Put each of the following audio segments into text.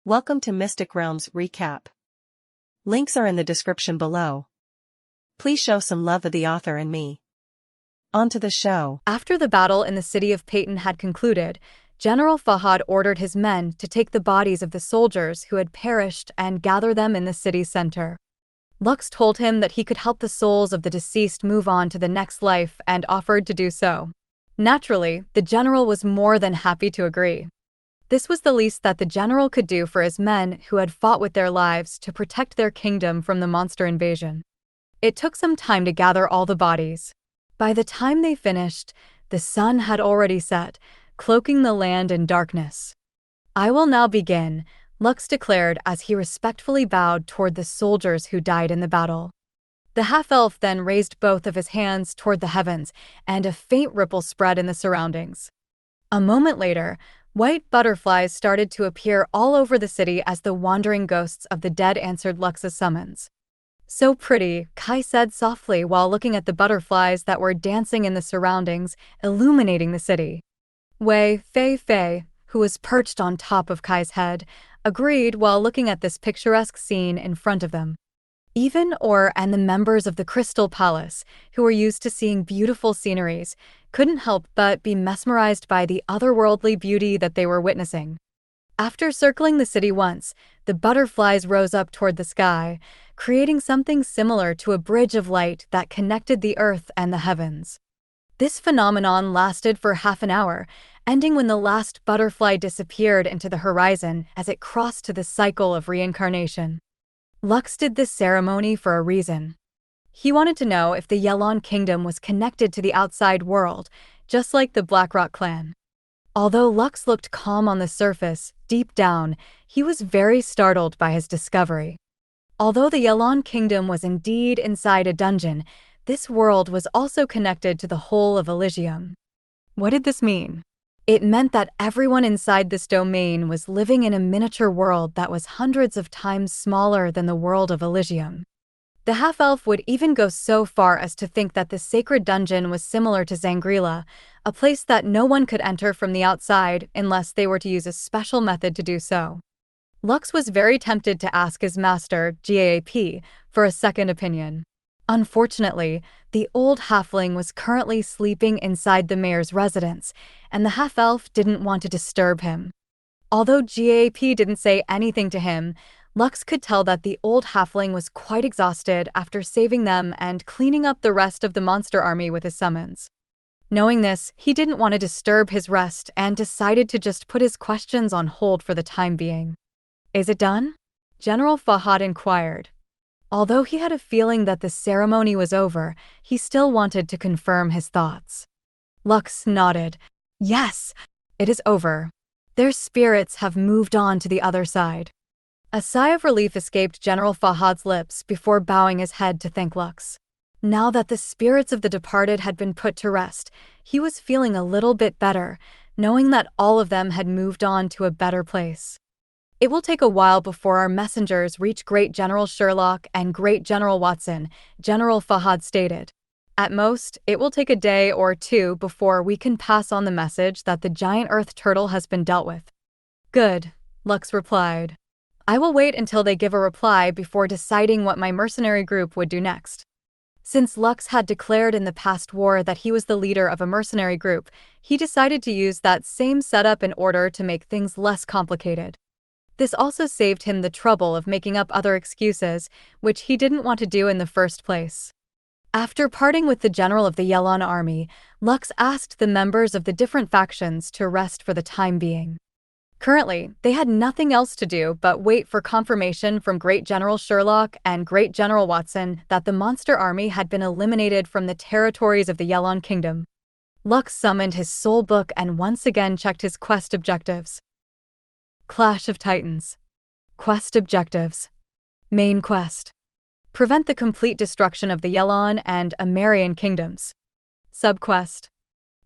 Welcome to Mystic Realms Recap. Links are in the description below. Please show some love of the author and me. On to the show. After the battle in the city of Payton had concluded, General Fahad ordered his men to take the bodies of the soldiers who had perished and gather them in the city center. Lux told him that he could help the souls of the deceased move on to the next life and offered to do so. Naturally, the general was more than happy to agree. This was the least that the general could do for his men who had fought with their lives to protect their kingdom from the monster invasion. It took some time to gather all the bodies. By the time they finished, the sun had already set, cloaking the land in darkness. "I will now begin," Lux declared as he respectfully bowed toward the soldiers who died in the battle. The half-elf then raised both of his hands toward the heavens, and a faint ripple spread in the surroundings. A moment later, white butterflies started to appear all over the city as the wandering ghosts of the dead answered Lux's summons. "So pretty," Kai said softly while looking at the butterflies that were dancing in the surroundings, illuminating the city. Fei, who was perched on top of Kai's head, agreed while looking at this picturesque scene in front of them. Even Or and the members of the Crystal Palace, who were used to seeing beautiful sceneries, couldn't help but be mesmerized by the otherworldly beauty that they were witnessing. After circling the city once, the butterflies rose up toward the sky, creating something similar to a bridge of light that connected the earth and the heavens. This phenomenon lasted for half an hour, ending when the last butterfly disappeared into the horizon as it crossed to the cycle of reincarnation. Lux did this ceremony for a reason. He wanted to know if the Yelon Kingdom was connected to the outside world, just like the Blackrock clan. Although Lux looked calm on the surface, deep down, he was very startled by his discovery. Although the Yelon Kingdom was indeed inside a dungeon, this world was also connected to the whole of Elysium. What did this mean? It meant that everyone inside this domain was living in a miniature world that was hundreds of times smaller than the world of Elysium. The half-elf would even go so far as to think that the sacred dungeon was similar to Zangrila, a place that no one could enter from the outside unless they were to use a special method to do so. Lux was very tempted to ask his master, Gaap, for a second opinion. Unfortunately, the old halfling was currently sleeping inside the mayor's residence, and the half-elf didn't want to disturb him. Although Gaap didn't say anything to him, Lux could tell that the old halfling was quite exhausted after saving them and cleaning up the rest of the monster army with his summons. Knowing this, he didn't want to disturb his rest and decided to just put his questions on hold for the time being. "Is it done?" General Fahad inquired. Although he had a feeling that the ceremony was over, he still wanted to confirm his thoughts. Lux nodded. "Yes, it is over. Their spirits have moved on to the other side." A sigh of relief escaped General Fahad's lips before bowing his head to thank Lux. Now that the spirits of the departed had been put to rest, he was feeling a little bit better, knowing that all of them had moved on to a better place. "It will take a while before our messengers reach Great General Sherlock and Great General Watson," General Fahad stated. "At most, it will take a day or two before we can pass on the message that the giant earth turtle has been dealt with." "Good," Lux replied. "I will wait until they give a reply before deciding what my mercenary group would do next." Since Lux had declared in the past war that he was the leader of a mercenary group, he decided to use that same setup in order to make things less complicated. This also saved him the trouble of making up other excuses, which he didn't want to do in the first place. After parting with the general of the Yelon army, Lux asked the members of the different factions to rest for the time being. Currently, they had nothing else to do but wait for confirmation from Great General Sherlock and Great General Watson that the monster army had been eliminated from the territories of the Yelon Kingdom. Lux summoned his soul book and once again checked his quest objectives. Clash of Titans. Quest objectives. Main quest. Prevent the complete destruction of the Yelon and Amarian kingdoms. Subquest.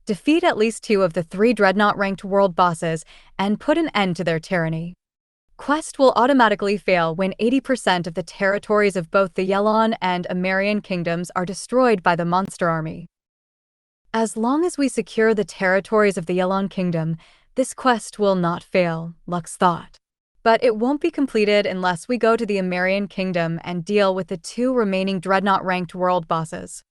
Defeat at least 2 of the 3 Dreadnought-ranked world bosses and put an end to their tyranny. Quest will automatically fail when 80% of the territories of both the Yelon and Amarian kingdoms are destroyed by the monster army. As long as we secure the territories of the Yelon kingdom, this quest will not fail, Lux thought. But it won't be completed unless we go to the Amarian Kingdom and deal with the 2 remaining Dreadnought-ranked world bosses.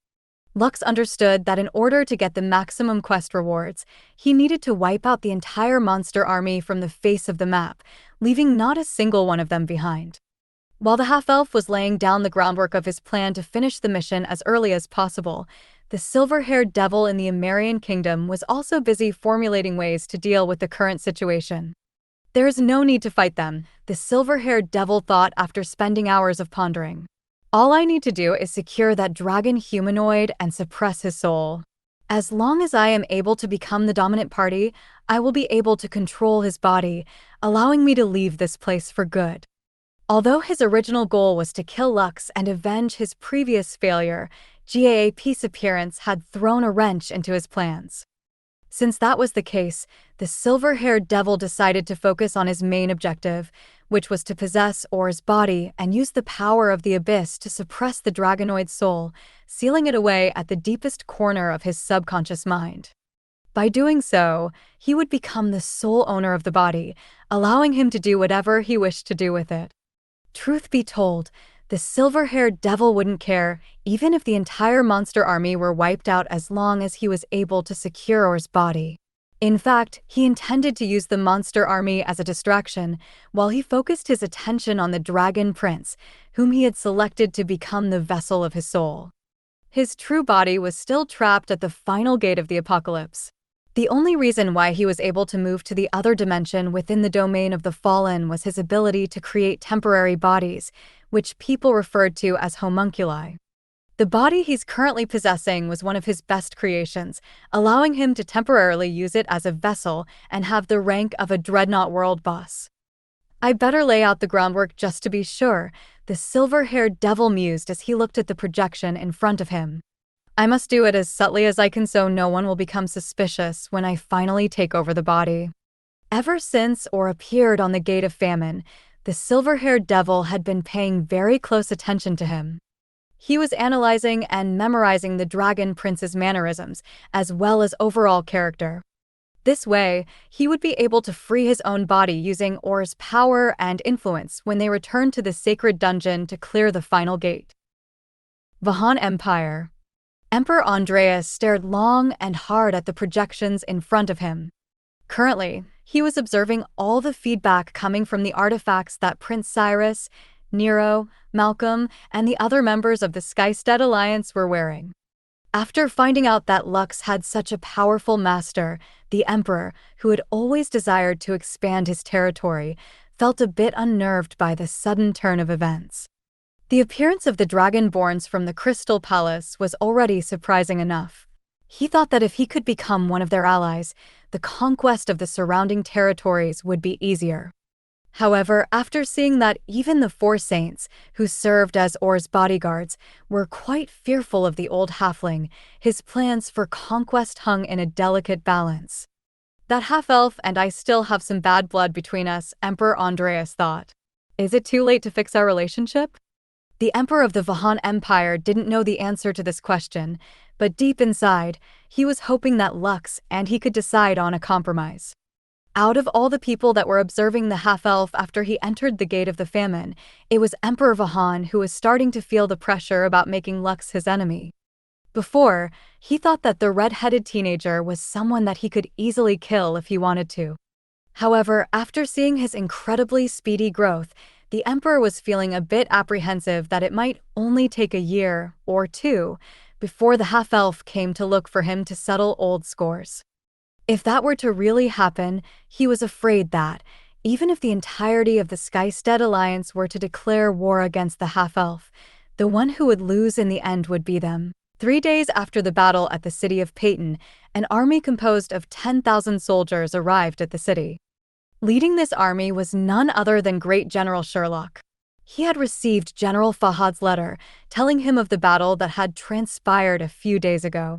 Lux understood that in order to get the maximum quest rewards, he needed to wipe out the entire monster army from the face of the map, leaving not a single one of them behind. While the half-elf was laying down the groundwork of his plan to finish the mission as early as possible, the silver-haired devil in the Amarian Kingdom was also busy formulating ways to deal with the current situation. There is no need to fight them, the silver-haired devil thought after spending hours of pondering. All I need to do is secure that dragon humanoid and suppress his soul. As long as I am able to become the dominant party, I will be able to control his body, allowing me to leave this place for good. Although his original goal was to kill Lux and avenge his previous failure, GAAP's appearance had thrown a wrench into his plans. Since that was the case, the silver-haired devil decided to focus on his main objective, which was to possess Or's body and use the power of the abyss to suppress the dragonoid's soul, sealing it away at the deepest corner of his subconscious mind. By doing so, he would become the sole owner of the body, allowing him to do whatever he wished to do with it. Truth be told, the silver-haired devil wouldn't care, even if the entire monster army were wiped out, as long as he was able to secure Or's body. In fact, he intended to use the monster army as a distraction, while he focused his attention on the Dragon Prince, whom he had selected to become the vessel of his soul. His true body was still trapped at the final gate of the apocalypse. The only reason why he was able to move to the other dimension within the domain of the fallen was his ability to create temporary bodies, which people referred to as homunculi. The body he's currently possessing was one of his best creations, allowing him to temporarily use it as a vessel and have the rank of a dreadnought world boss. I better lay out the groundwork just to be sure, the silver-haired devil mused as he looked at the projection in front of him. I must do it as subtly as I can so no one will become suspicious when I finally take over the body. Ever since Or appeared on the Gate of Famine, the silver-haired devil had been paying very close attention to him. He was analyzing and memorizing the Dragon Prince's mannerisms, as well as overall character. This way, he would be able to free his own body using Or's power and influence when they returned to the sacred dungeon to clear the final gate. Vahan Empire. Emperor Andreas stared long and hard at the projections in front of him. Currently, he was observing all the feedback coming from the artifacts that Prince Cyrus, Nero, Malcolm, and the other members of the Skystead Alliance were wearing. After finding out that Lux had such a powerful master, the Emperor, who had always desired to expand his territory, felt a bit unnerved by the sudden turn of events. The appearance of the Dragonborns from the Crystal Palace was already surprising enough. He thought that if he could become one of their allies, the conquest of the surrounding territories would be easier. However, after seeing that even the 4 saints, who served as Or's bodyguards, were quite fearful of the old halfling, his plans for conquest hung in a delicate balance. That half-elf and I still have some bad blood between us, Emperor Andreas thought. Is it too late to fix our relationship? The Emperor of the Vahan Empire didn't know the answer to this question, but deep inside, he was hoping that Lux and he could decide on a compromise. Out of all the people that were observing the half-elf after he entered the Gate of the Famine, it was Emperor Vahan who was starting to feel the pressure about making Lux his enemy. Before, he thought that the red-headed teenager was someone that he could easily kill if he wanted to. However, after seeing his incredibly speedy growth, the Emperor was feeling a bit apprehensive that it might only take a year or 2 before the half-elf came to look for him to settle old scores. If that were to really happen, he was afraid that, even if the entirety of the Skystead Alliance were to declare war against the half-elf, the one who would lose in the end would be them. 3 days after the battle at the city of Payton, an army composed of 10,000 soldiers arrived at the city. Leading this army was none other than Great General Sherlock. He had received General Fahad's letter, telling him of the battle that had transpired a few days ago.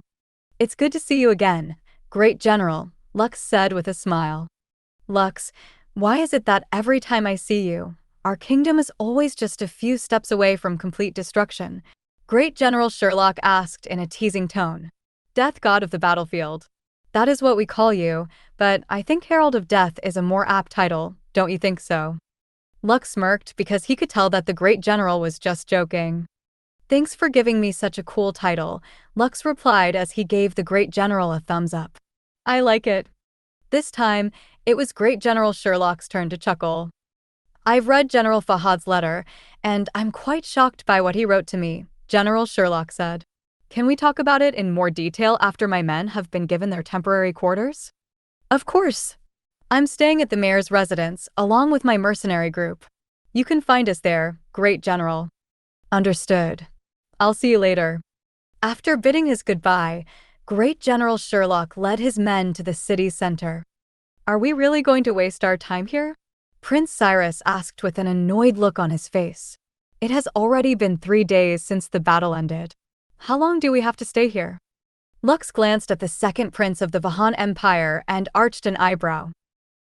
"It's good to see you again, Great General," Lux said with a smile. "Lux, why is it that every time I see you, our kingdom is always just a few steps away from complete destruction?" Great General Sherlock asked in a teasing tone. "Death God of the battlefield. That is what we call you, but I think Herald of Death is a more apt title, don't you think so?" Lux smirked because he could tell that the great general was just joking. "Thanks for giving me such a cool title," Lux replied as he gave the great general a thumbs up. "I like it." This time, it was Great General Sherlock's turn to chuckle. "I've read General Fahad's letter, and I'm quite shocked by what he wrote to me," General Sherlock said. "Can we talk about it in more detail after my men have been given their temporary quarters?" "Of course. I'm staying at the mayor's residence, along with my mercenary group. You can find us there, Great General." "Understood. I'll see you later." After bidding his goodbye, Great General Sherlock led his men to the city's center. "Are we really going to waste our time here?" Prince Cyrus asked with an annoyed look on his face. "It has already been 3 days since the battle ended. How long do we have to stay here?" Lux glanced at the second prince of the Vahan Empire and arched an eyebrow.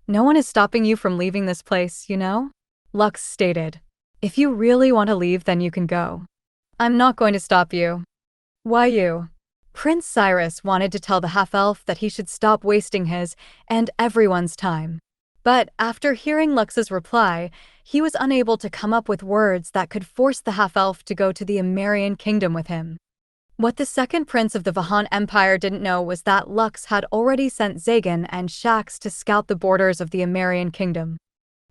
"No one is stopping you from leaving this place, you know?" Lux stated. "If you really want to leave, then you can go. I'm not going to stop you." "Why you?" Prince Cyrus wanted to tell the half-elf that he should stop wasting his and everyone's time. But after hearing Lux's reply, he was unable to come up with words that could force the half-elf to go to the Amarian kingdom with him. What the second prince of the Vahan Empire didn't know was that Lux had already sent Zagan and Shax to scout the borders of the Amarian kingdom.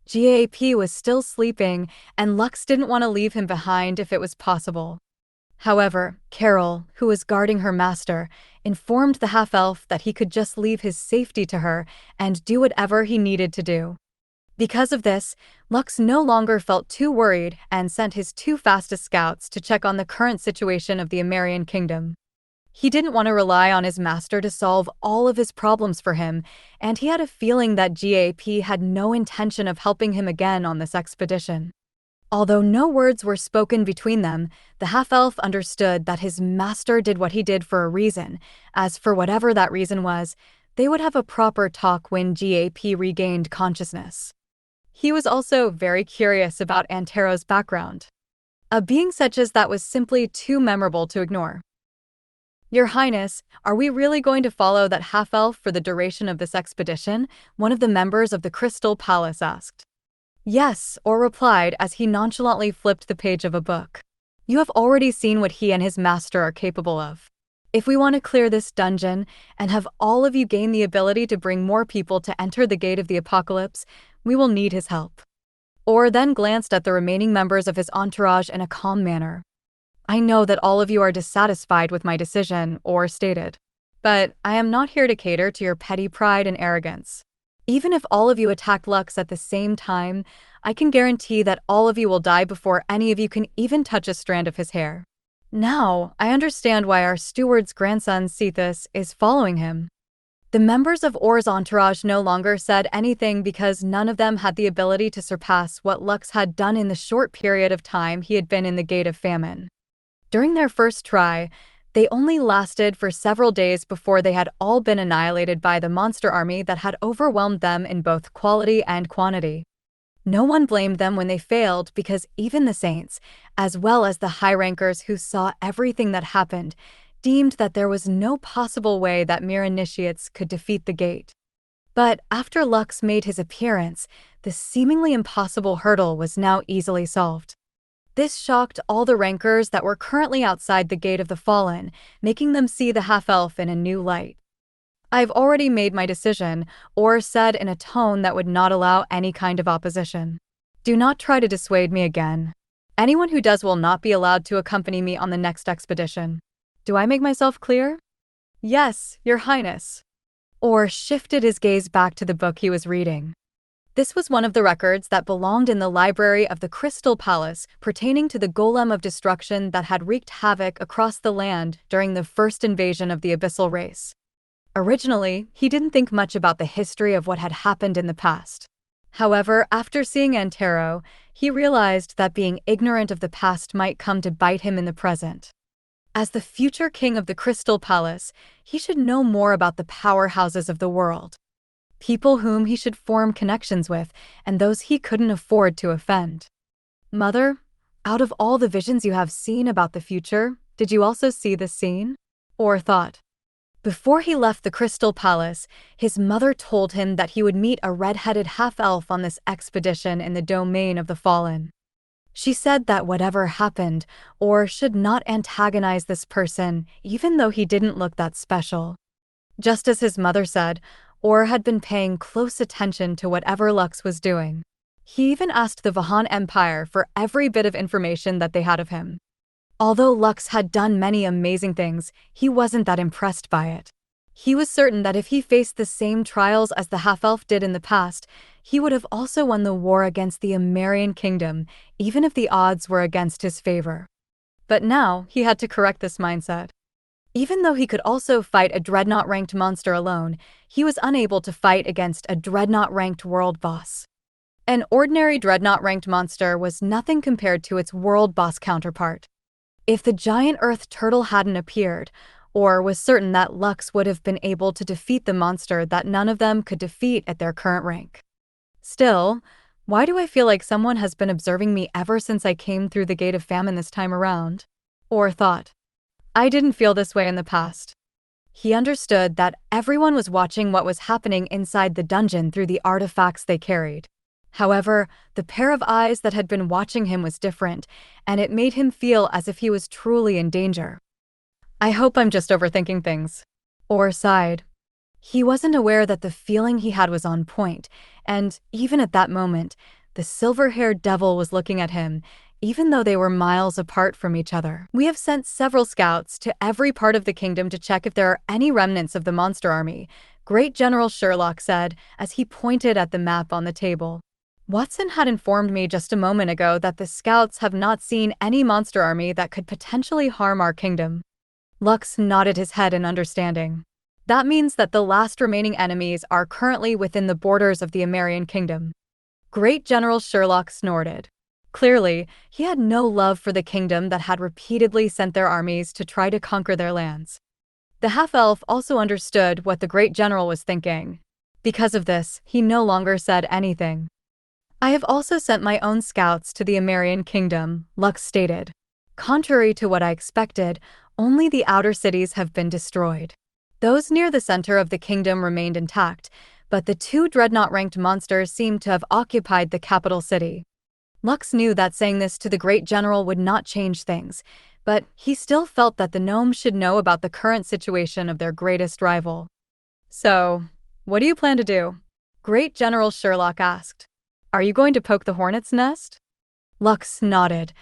GAP was still sleeping, and Lux didn't want to leave him behind if it was possible. However, Carol, who was guarding her master, informed the half-elf that he could just leave his safety to her and do whatever he needed to do. Because of this, Lux no longer felt too worried and sent his 2 fastest scouts to check on the current situation of the Amarian kingdom. He didn't want to rely on his master to solve all of his problems for him, and he had a feeling that GAP had no intention of helping him again on this expedition. Although no words were spoken between them, the half-elf understood that his master did what he did for a reason. As for whatever that reason was, they would have a proper talk when GAP regained consciousness. He was also very curious about Antero's background. A being such as that was simply too memorable to ignore. "Your Highness, are we really going to follow that half-elf for the duration of this expedition?" one of the members of the Crystal Palace asked. "Yes," Or replied as he nonchalantly flipped the page of a book. "You have already seen what he and his master are capable of. If we want to clear this dungeon and have all of you gain the ability to bring more people to enter the Gate of the Apocalypse, we will need his help." Or then glanced at the remaining members of his entourage in a calm manner. "I know that all of you are dissatisfied with my decision," Or stated. "But I am not here to cater to your petty pride and arrogance. Even if all of you attack Lux at the same time, I can guarantee that all of you will die before any of you can even touch a strand of his hair. Now, I understand why our steward's grandson Cetus is following him." The members of Or's entourage no longer said anything because none of them had the ability to surpass what Lux had done in the short period of time he had been in the Gate of Famine. During their first try, they only lasted for several days before they had all been annihilated by the monster army that had overwhelmed them in both quality and quantity. No one blamed them when they failed because even the saints, as well as the high-rankers who saw everything that happened, deemed that there was no possible way that mere initiates could defeat the gate. But after Lux made his appearance, the seemingly impossible hurdle was now easily solved. This shocked all the rankers that were currently outside the Gate of the Fallen, making them see the half-elf in a new light. "I've already made my decision," Or said in a tone that would not allow any kind of opposition. "Do not try to dissuade me again. Anyone who does will not be allowed to accompany me on the next expedition. Do I make myself clear?" "Yes, Your Highness." Or shifted his gaze back to the book he was reading. This was one of the records that belonged in the library of the Crystal Palace pertaining to the golem of destruction that had wreaked havoc across the land during the first invasion of the Abyssal race. Originally, he didn't think much about the history of what had happened in the past. However, after seeing Antero, he realized that being ignorant of the past might come to bite him in the present. As the future king of the Crystal Palace, he should know more about the powerhouses of the world. People whom he should form connections with, and those he couldn't afford to offend. "Mother, out of all the visions you have seen about the future, did you also see this scene?" Or thought. Before he left the Crystal Palace, his mother told him that he would meet a red-headed half-elf on this expedition in the domain of the fallen. She said that whatever happened, Or should not antagonize this person, even though he didn't look that special. Just as his mother said, Or had been paying close attention to whatever Lux was doing. He even asked the Vahan Empire for every bit of information that they had of him. Although Lux had done many amazing things, he wasn't that impressed by it. He was certain that if he faced the same trials as the half-elf did in the past, he would have also won the war against the Amarian kingdom, even if the odds were against his favor. But now, he had to correct this mindset. Even though he could also fight a Dreadnought-ranked monster alone, he was unable to fight against a Dreadnought-ranked world boss. An ordinary Dreadnought-ranked monster was nothing compared to its world boss counterpart. If the giant earth turtle hadn't appeared, Or was certain that Lux would have been able to defeat the monster that none of them could defeat at their current rank. Still, why do I feel like someone has been observing me ever since I came through the Gate of Famine this time around? Or thought. I didn't feel this way in the past. He understood that everyone was watching what was happening inside the dungeon through the artifacts they carried. However, the pair of eyes that had been watching him was different, and it made him feel as if he was truly in danger. I hope I'm just overthinking things. Or sighed. He wasn't aware that the feeling he had was on point, and even at that moment, the silver-haired devil was looking at him, even though they were miles apart from each other. We have sent several scouts to every part of the kingdom to check if there are any remnants of the monster army, Great General Sherlock said as he pointed at the map on the table. Watson had informed me just a moment ago that the scouts have not seen any monster army that could potentially harm our kingdom. Lux nodded his head in understanding. That means that the last remaining enemies are currently within the borders of the Amarian kingdom. Great General Sherlock snorted. Clearly, he had no love for the kingdom that had repeatedly sent their armies to try to conquer their lands. The half-elf also understood what the Great General was thinking. Because of this, he no longer said anything. I have also sent my own scouts to the Amarian kingdom, Lux stated. Contrary to what I expected, only the outer cities have been destroyed. Those near the center of the kingdom remained intact, but the two Dreadnought-ranked monsters seemed to have occupied the capital city. Lux knew that saying this to the Great General would not change things, but he still felt that the gnomes should know about the current situation of their greatest rival. So, what do you plan to do? Great General Sherlock asked. Are you going to poke the hornet's nest? Lux nodded.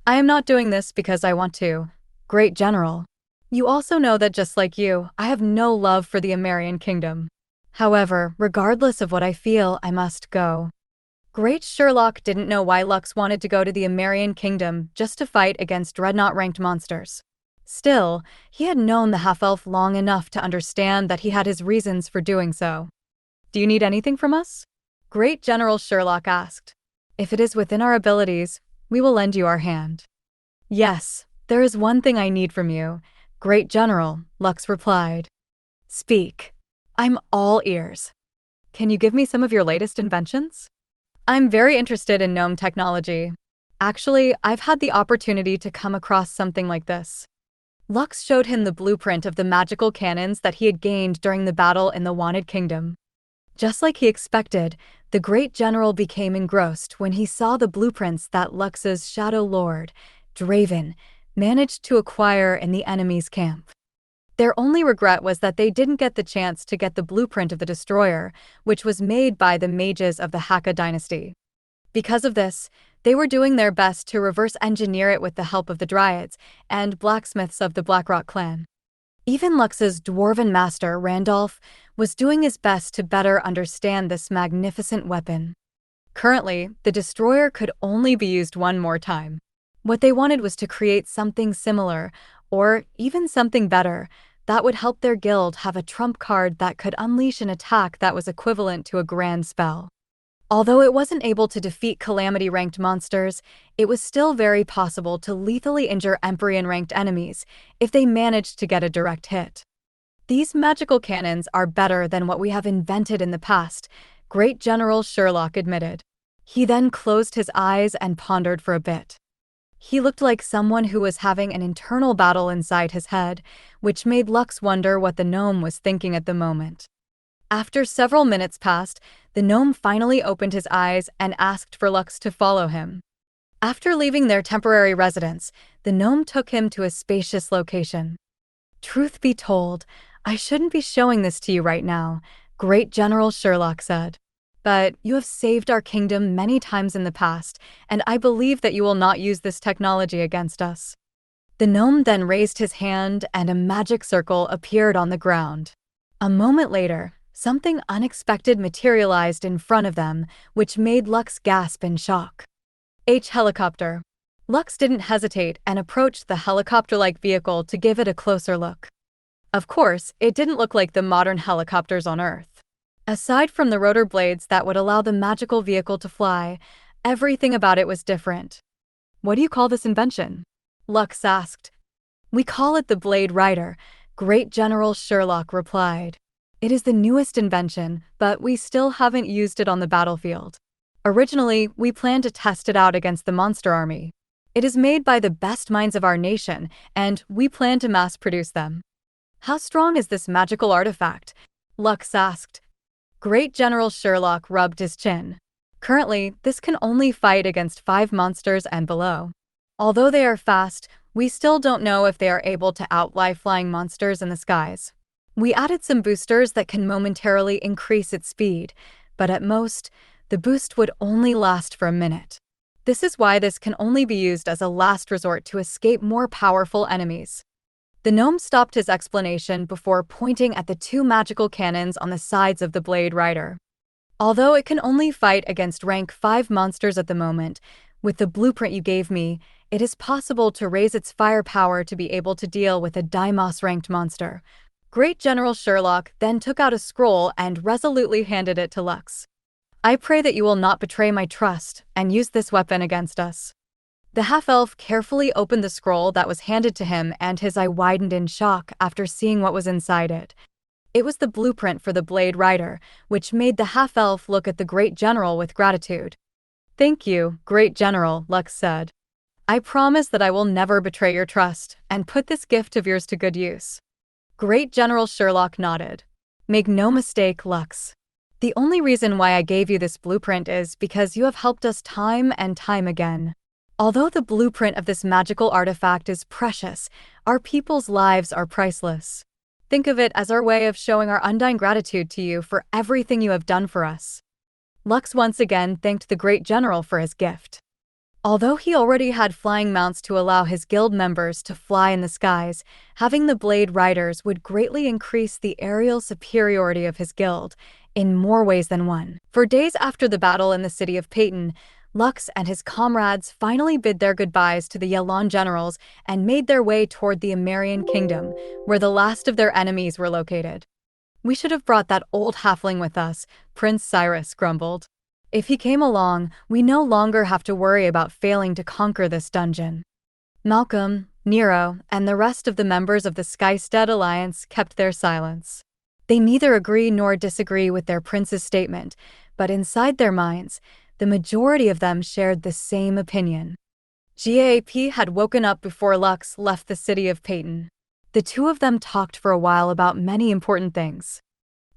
I am not doing this because I want to. Great General. You also know that just like you, I have no love for the Amarian kingdom. However, regardless of what I feel, I must go. Great Sherlock didn't know why Lux wanted to go to the Amarian kingdom just to fight against Dreadnought-ranked monsters. Still, he had known the half-elf long enough to understand that he had his reasons for doing so. Do you need anything from us? Great General Sherlock asked. If it is within our abilities, we will lend you our hand. Yes, there is one thing I need from you, Great General, Lux replied. Speak. I'm all ears. Can you give me some of your latest inventions? I'm very interested in gnome technology. Actually, I've had the opportunity to come across something like this. Lux showed him the blueprint of the magical cannons that he had gained during the battle in the Wanted Kingdom. Just like he expected, the Great General became engrossed when he saw the blueprints that Lux's Shadow Lord, Draven, managed to acquire in the enemy's camp. Their only regret was that they didn't get the chance to get the blueprint of the destroyer, which was made by the mages of the Hakka dynasty. Because of this, they were doing their best to reverse engineer it with the help of the Dryads and blacksmiths of the Blackrock clan. Even Lux's dwarven master, Randolph, was doing his best to better understand this magnificent weapon. Currently, the destroyer could only be used one more time. What they wanted was to create something similar, or even something better, that would help their guild have a trump card that could unleash an attack that was equivalent to a grand spell. Although it wasn't able to defeat Calamity-ranked monsters, it was still very possible to lethally injure Empyrean-ranked enemies if they managed to get a direct hit. These magical cannons are better than what we have invented in the past, Great General Sherlock admitted. He then closed his eyes and pondered for a bit. He looked like someone who was having an internal battle inside his head, which made Lux wonder what the gnome was thinking at the moment. After several minutes passed, the gnome finally opened his eyes and asked for Lux to follow him. After leaving their temporary residence, the gnome took him to a spacious location. "Truth be told, I shouldn't be showing this to you right now," Great General Sherlock said. "But you have saved our kingdom many times in the past, and I believe that you will not use this technology against us." The gnome then raised his hand and a magic circle appeared on the ground. A moment later, something unexpected materialized in front of them, which made Lux gasp in shock. Helicopter. Lux didn't hesitate and approached the helicopter-like vehicle to give it a closer look. Of course, it didn't look like the modern helicopters on Earth. Aside from the rotor blades that would allow the magical vehicle to fly, everything about it was different. "What do you call this invention?" Lux asked. "We call it the Blade Rider," Great General Sherlock replied. "It is the newest invention, but we still haven't used it on the battlefield. Originally, we planned to test it out against the monster army. It is made by the best minds of our nation, and we plan to mass-produce them." "How strong is this magical artifact?" Lux asked. Great General Sherlock rubbed his chin. "Currently, this can only fight against 5 monsters and below. Although they are fast, we still don't know if they are able to outfly flying monsters in the skies. We added some boosters that can momentarily increase its speed, but at most, the boost would only last for a minute. This is why this can only be used as a last resort to escape more powerful enemies." The gnome stopped his explanation before pointing at the 2 magical cannons on the sides of the Blade Rider. "Although it can only fight against rank 5 monsters at the moment, with the blueprint you gave me, it is possible to raise its firepower to be able to deal with a Deimos-ranked monster." Great General Sherlock then took out a scroll and resolutely handed it to Lux. "I pray that you will not betray my trust and use this weapon against us." The half-elf carefully opened the scroll that was handed to him, and his eye widened in shock after seeing what was inside it. It was the blueprint for the Blade Rider, which made the half-elf look at the Great General with gratitude. "Thank you, Great General," Lux said. "I promise that I will never betray your trust and put this gift of yours to good use." Great General Sherlock nodded. "Make no mistake, Lux. The only reason why I gave you this blueprint is because you have helped us time and time again. Although the blueprint of this magical artifact is precious, our people's lives are priceless. Think of it as our way of showing our undying gratitude to you for everything you have done for us." Lux once again thanked the Great General for his gift. Although he already had flying mounts to allow his guild members to fly in the skies, having the Blade Riders would greatly increase the aerial superiority of his guild, in more ways than one. For days after the battle in the city of Payton, Lux and his comrades finally bid their goodbyes to the Yelon generals and made their way toward the Amarian kingdom, where the last of their enemies were located. "We should have brought that old halfling with us," Prince Cyrus grumbled. "If he came along, we no longer have to worry about failing to conquer this dungeon." Malcolm, Nero, and the rest of the members of the Skystead Alliance kept their silence. They neither agree nor disagree with their prince's statement, but inside their minds, the majority of them shared the same opinion. GAP had woken up before Lux left the city of Payton. The 2 of them talked for a while about many important things.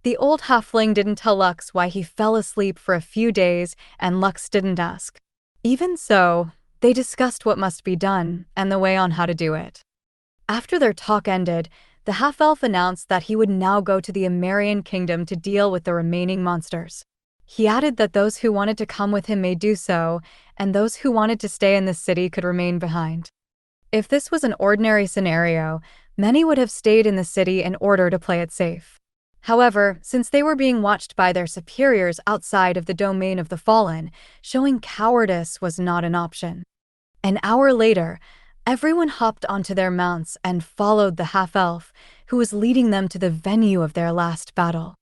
The old halfling didn't tell Lux why he fell asleep for a few days, and Lux didn't ask. Even so, they discussed what must be done and the way on how to do it. After their talk ended, the half-elf announced that he would now go to the Amarian kingdom to deal with the remaining monsters. He added that those who wanted to come with him may do so, and those who wanted to stay in the city could remain behind. If this was an ordinary scenario, many would have stayed in the city in order to play it safe. However, since they were being watched by their superiors outside of the domain of the Fallen, showing cowardice was not an option. An hour later, everyone hopped onto their mounts and followed the half-elf, who was leading them to the venue of their last battle.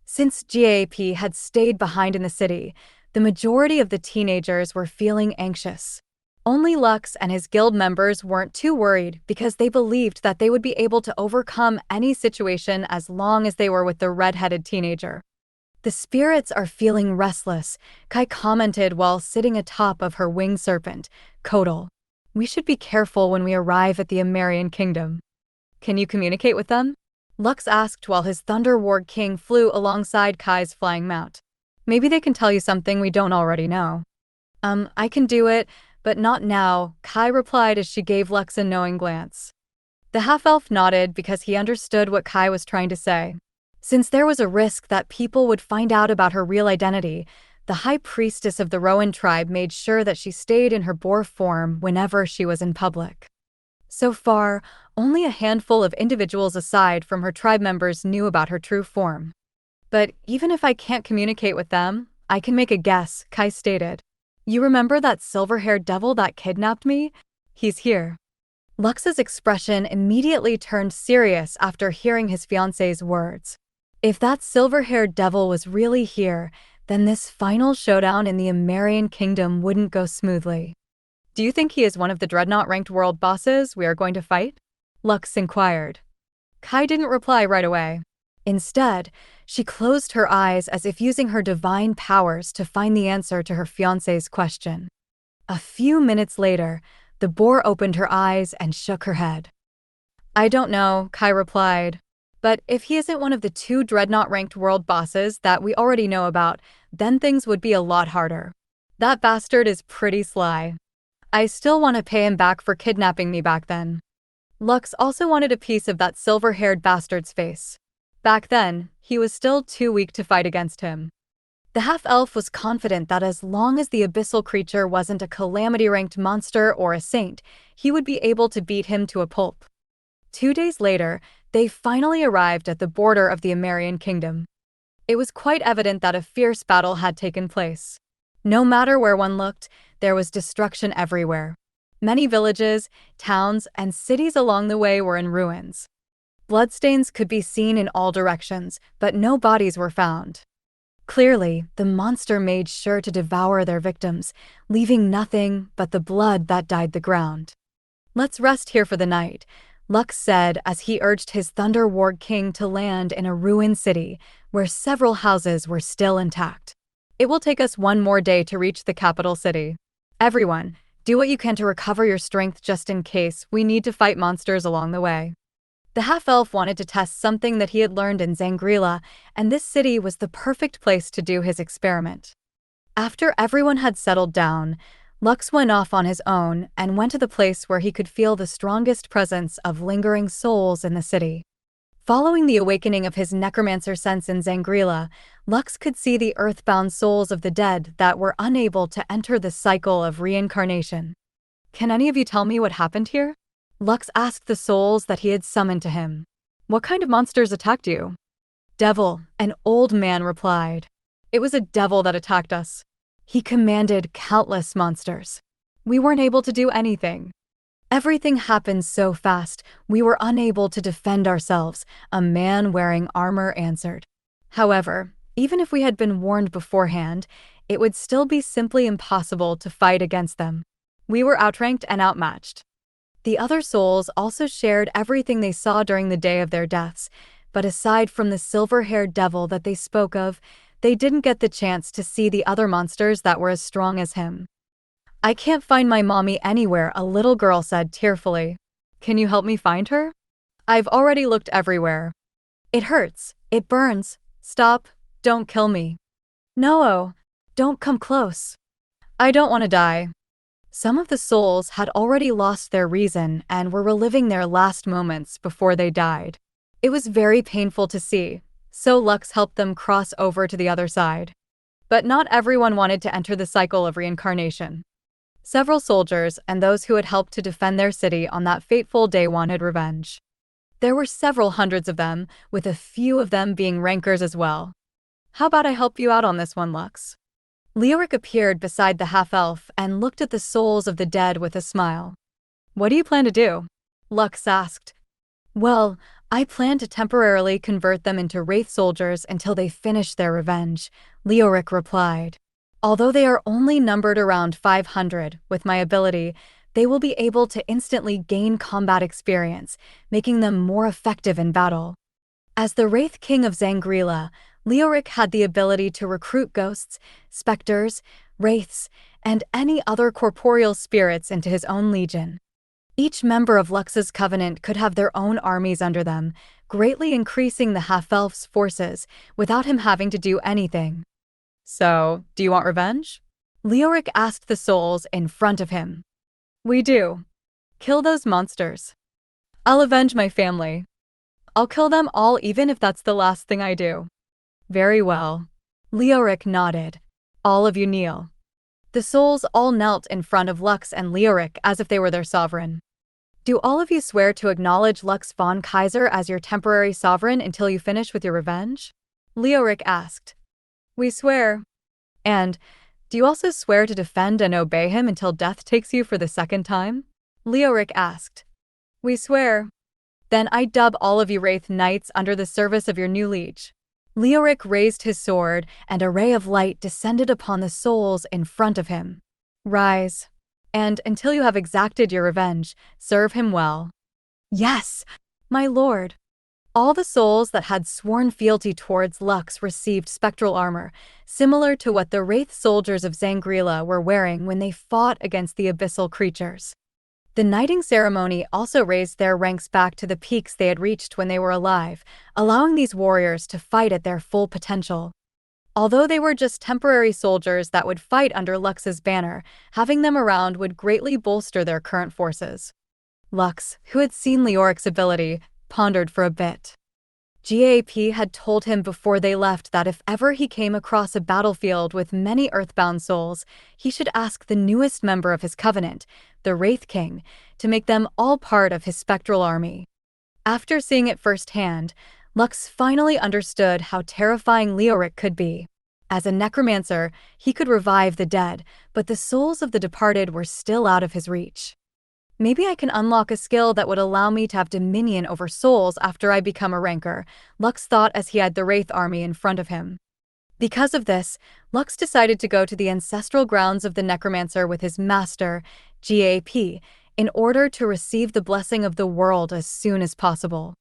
Since GAP had stayed behind in the city, the majority of the teenagers were feeling anxious. Only Lux and his guild members weren't too worried because they believed that they would be able to overcome any situation as long as they were with the red-headed teenager. "The spirits are feeling restless," Kai commented while sitting atop of her winged serpent, Kodal. We should be careful when we arrive at the Amarian kingdom. Can you communicate with them? Lux asked while his Thunder Ward King flew alongside Kai's flying mount. Maybe they can tell you something we don't already know. I can do it, but not now, Kai replied as she gave Lux a knowing glance. The half-elf nodded because he understood what Kai was trying to say. Since there was a risk that people would find out about her real identity, the high priestess of the Rowan tribe made sure that she stayed in her boar form whenever she was in public. So far, only a handful of individuals aside from her tribe members knew about her true form. But even if I can't communicate with them, I can make a guess, Kai stated. You remember that silver-haired devil that kidnapped me? He's here. Lux's expression immediately turned serious after hearing his fiancé's words. If that silver-haired devil was really here, then this final showdown in the Amarian kingdom wouldn't go smoothly. Do you think he is one of the Dreadnought-ranked world bosses we are going to fight? Lux inquired. Kai didn't reply right away. Instead, she closed her eyes as if using her divine powers to find the answer to her fiancé's question. A few minutes later, the boar opened her eyes and shook her head. I don't know, Kai replied. But if he isn't one of the 2 Dreadnought-ranked world bosses that we already know about, then things would be a lot harder. That bastard is pretty sly. I still want to pay him back for kidnapping me back then. Lux also wanted a piece of that silver-haired bastard's face. Back then, he was still too weak to fight against him. The half-elf was confident that as long as the abyssal creature wasn't a calamity-ranked monster or a saint, he would be able to beat him to a pulp. 2 days later, they finally arrived at the border of the Amarian kingdom. It was quite evident that a fierce battle had taken place. No matter where one looked, there was destruction everywhere. Many villages, towns, and cities along the way were in ruins. Bloodstains could be seen in all directions, but no bodies were found. Clearly, the monster made sure to devour their victims, leaving nothing but the blood that dyed the ground. Let's rest here for the night, Lux said as he urged his Thunder Ward King to land in a ruined city where several houses were still intact. It will take us 1 more day to reach the capital city. Everyone, do what you can to recover your strength just in case we need to fight monsters along the way. The half-elf wanted to test something that he had learned in Zangrila, and this city was the perfect place to do his experiment. After everyone had settled down, Lux went off on his own and went to the place where he could feel the strongest presence of lingering souls in the city. Following the awakening of his necromancer sense in Zangrila, Lux could see the earthbound souls of the dead that were unable to enter the cycle of reincarnation. Can any of you tell me what happened here? Lux asked the souls that he had summoned to him. What kind of monsters attacked you? Devil, an old man replied. It was a devil that attacked us. He commanded countless monsters. We weren't able to do anything. Everything happened so fast, we were unable to defend ourselves, a man wearing armor answered. However, even if we had been warned beforehand, it would still be simply impossible to fight against them. We were outranked and outmatched. The other souls also shared everything they saw during the day of their deaths, but aside from the silver-haired devil that they spoke of, they didn't get the chance to see the other monsters that were as strong as him. I can't find my mommy anywhere, a little girl said tearfully. Can you help me find her? I've already looked everywhere. It hurts. It burns. Stop. Don't kill me. No, don't come close. I don't want to die. Some of the souls had already lost their reason and were reliving their last moments before they died. It was very painful to see, so Lux helped them cross over to the other side. But not everyone wanted to enter the cycle of reincarnation. Several soldiers and those who had helped to defend their city on that fateful day wanted revenge. There were several hundreds of them, with a few of them being rankers as well. How about I help you out on this one, Lux? Leoric appeared beside the half-elf and looked at the souls of the dead with a smile. What do you plan to do? Lux asked. Well, I plan to temporarily convert them into wraith soldiers until they finish their revenge, Leoric replied. Although they are only numbered around 500, with my ability, they will be able to instantly gain combat experience, making them more effective in battle. As the Wraith King of Zangrila, Leoric had the ability to recruit ghosts, specters, wraiths, and any other corporeal spirits into his own legion. Each member of Lux's covenant could have their own armies under them, greatly increasing the half-elf's forces without him having to do anything. "So, do you want revenge?" Leoric asked the souls in front of him. "We do. Kill those monsters. I'll avenge my family. I'll kill them all even if that's the last thing I do." "Very well." Leoric nodded. "All of you kneel." The souls all knelt in front of Lux and Leoric as if they were their sovereign. "Do all of you swear to acknowledge Lux von Kaiser as your temporary sovereign until you finish with your revenge?" Leoric asked. "We swear." "And do you also swear to defend and obey him until death takes you for the second time?" Leoric asked. "We swear." "Then I dub all of you Wraith Knights under the service of your new liege." Leoric raised his sword, and a ray of light descended upon the souls in front of him. "Rise, and until you have exacted your revenge, serve him well." "Yes, my lord." All the souls that had sworn fealty towards Lux received spectral armor, similar to what the Wraith soldiers of Zangrila were wearing when they fought against the abyssal creatures. The knighting ceremony also raised their ranks back to the peaks they had reached when they were alive, allowing these warriors to fight at their full potential. Although they were just temporary soldiers that would fight under Lux's banner, having them around would greatly bolster their current forces. Lux, who had seen Leoric's ability, pondered for a bit. GAP had told him before they left that if ever he came across a battlefield with many earthbound souls, he should ask the newest member of his covenant, the Wraith King, to make them all part of his spectral army. After seeing it firsthand, Lux finally understood how terrifying Leoric could be. As a necromancer, he could revive the dead, but the souls of the departed were still out of his reach. "Maybe I can unlock a skill that would allow me to have dominion over souls after I become a ranker," Lux thought as he had the Wraith army in front of him. Because of this, Lux decided to go to the ancestral grounds of the Necromancer with his master, GAP, in order to receive the blessing of the world as soon as possible.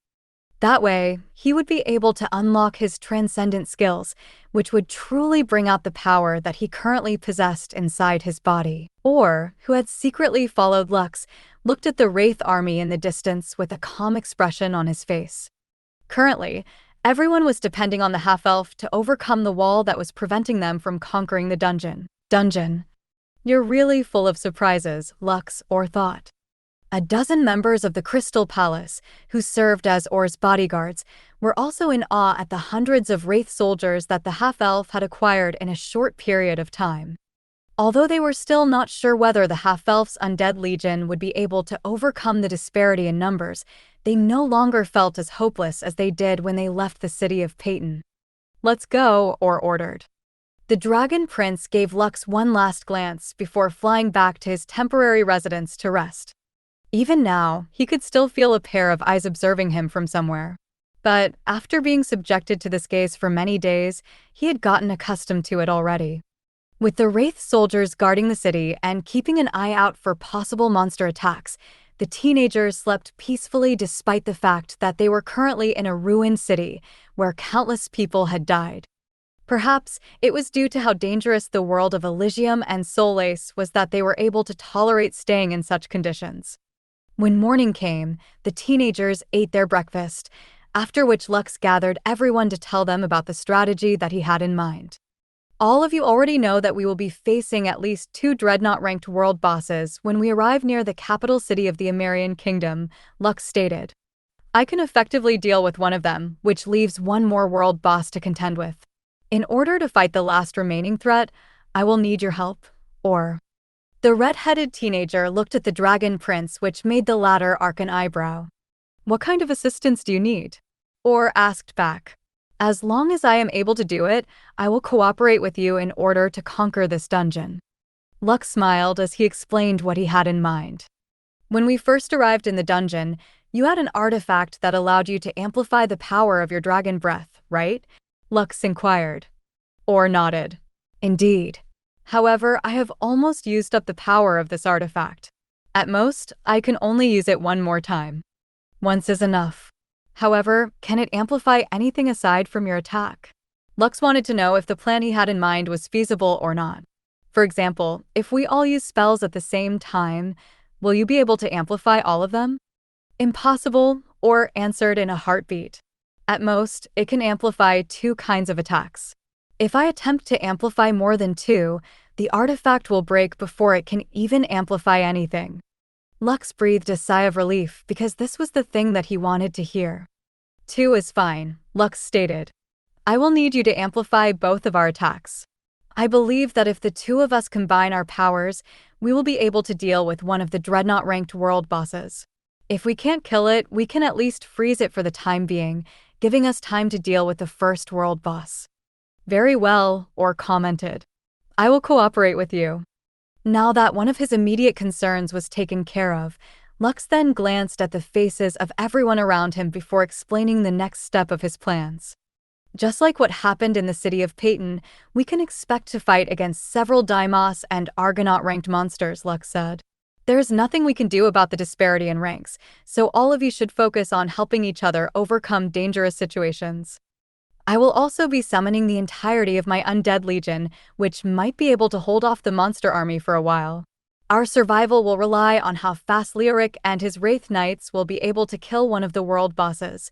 That way, he would be able to unlock his transcendent skills, which would truly bring out the power that he currently possessed inside his body. Or, who had secretly followed Lux, looked at the Wraith army in the distance with a calm expression on his face. Currently, everyone was depending on the half-elf to overcome the wall that was preventing them from conquering the dungeon. You're really full of surprises, Lux Or thought. A dozen members of the Crystal Palace, who served as Or's bodyguards, were also in awe at the hundreds of Wraith soldiers that the half-elf had acquired in a short period of time. Although they were still not sure whether the half-elf's undead legion would be able to overcome the disparity in numbers, they no longer felt as hopeless as they did when they left the city of Payton. "Let's go," Or ordered. The Dragon Prince gave Lux one last glance before flying back to his temporary residence to rest. Even now, he could still feel a pair of eyes observing him from somewhere. But after being subjected to this gaze for many days, he had gotten accustomed to it already. With the Wraith soldiers guarding the city and keeping an eye out for possible monster attacks, the teenagers slept peacefully despite the fact that they were currently in a ruined city where countless people had died. Perhaps it was due to how dangerous the world of Elysium and Solais was that they were able to tolerate staying in such conditions. When morning came, the teenagers ate their breakfast, after which Lux gathered everyone to tell them about the strategy that he had in mind. "All of you already know that we will be facing at least 2 dreadnought-ranked world bosses when we arrive near the capital city of the Amerian Kingdom," Lux stated. "I can effectively deal with one of them, which leaves one more world boss to contend with. In order to fight the last remaining threat, I will need your help, Or." The red-headed teenager looked at the Dragon Prince, which made the latter arc an eyebrow. "What kind of assistance do you need?" Or asked back. "As long as I am able to do it, I will cooperate with you in order to conquer this dungeon." Lux smiled as he explained what he had in mind. "When we first arrived in the dungeon, you had an artifact that allowed you to amplify the power of your dragon breath, right?" Lux inquired. Or nodded. "Indeed. However, I have almost used up the power of this artifact. At most, I can only use it one more time. Once is enough. However, can it amplify anything aside from your attack?" Lux wanted to know if the plan he had in mind was feasible or not. For example, if we all use spells at the same time, will you be able to amplify all of them? Impossible, or answered in a heartbeat. At most, it can amplify 2 kinds of attacks. If I attempt to amplify more than 2, the artifact will break before it can even amplify anything. Lux breathed a sigh of relief because this was the thing that he wanted to hear. 2 is fine, Lux stated. I will need you to amplify both of our attacks. I believe that if the 2 of us combine our powers, we will be able to deal with one of the Dreadnought-ranked world bosses. If we can't kill it, we can at least freeze it for the time being, giving us time to deal with the first world boss. Very well, Or commented. I will cooperate with you. Now that one of his immediate concerns was taken care of, Lux then glanced at the faces of everyone around him before explaining the next step of his plans. Just like what happened in the city of Payton, we can expect to fight against several Daimos and Argonaut-ranked monsters, Lux said. There is nothing we can do about the disparity in ranks, so all of you should focus on helping each other overcome dangerous situations. I will also be summoning the entirety of my undead legion, which might be able to hold off the monster army for a while. Our survival will rely on how fast Leoric and his Wraith Knights will be able to kill one of the world bosses.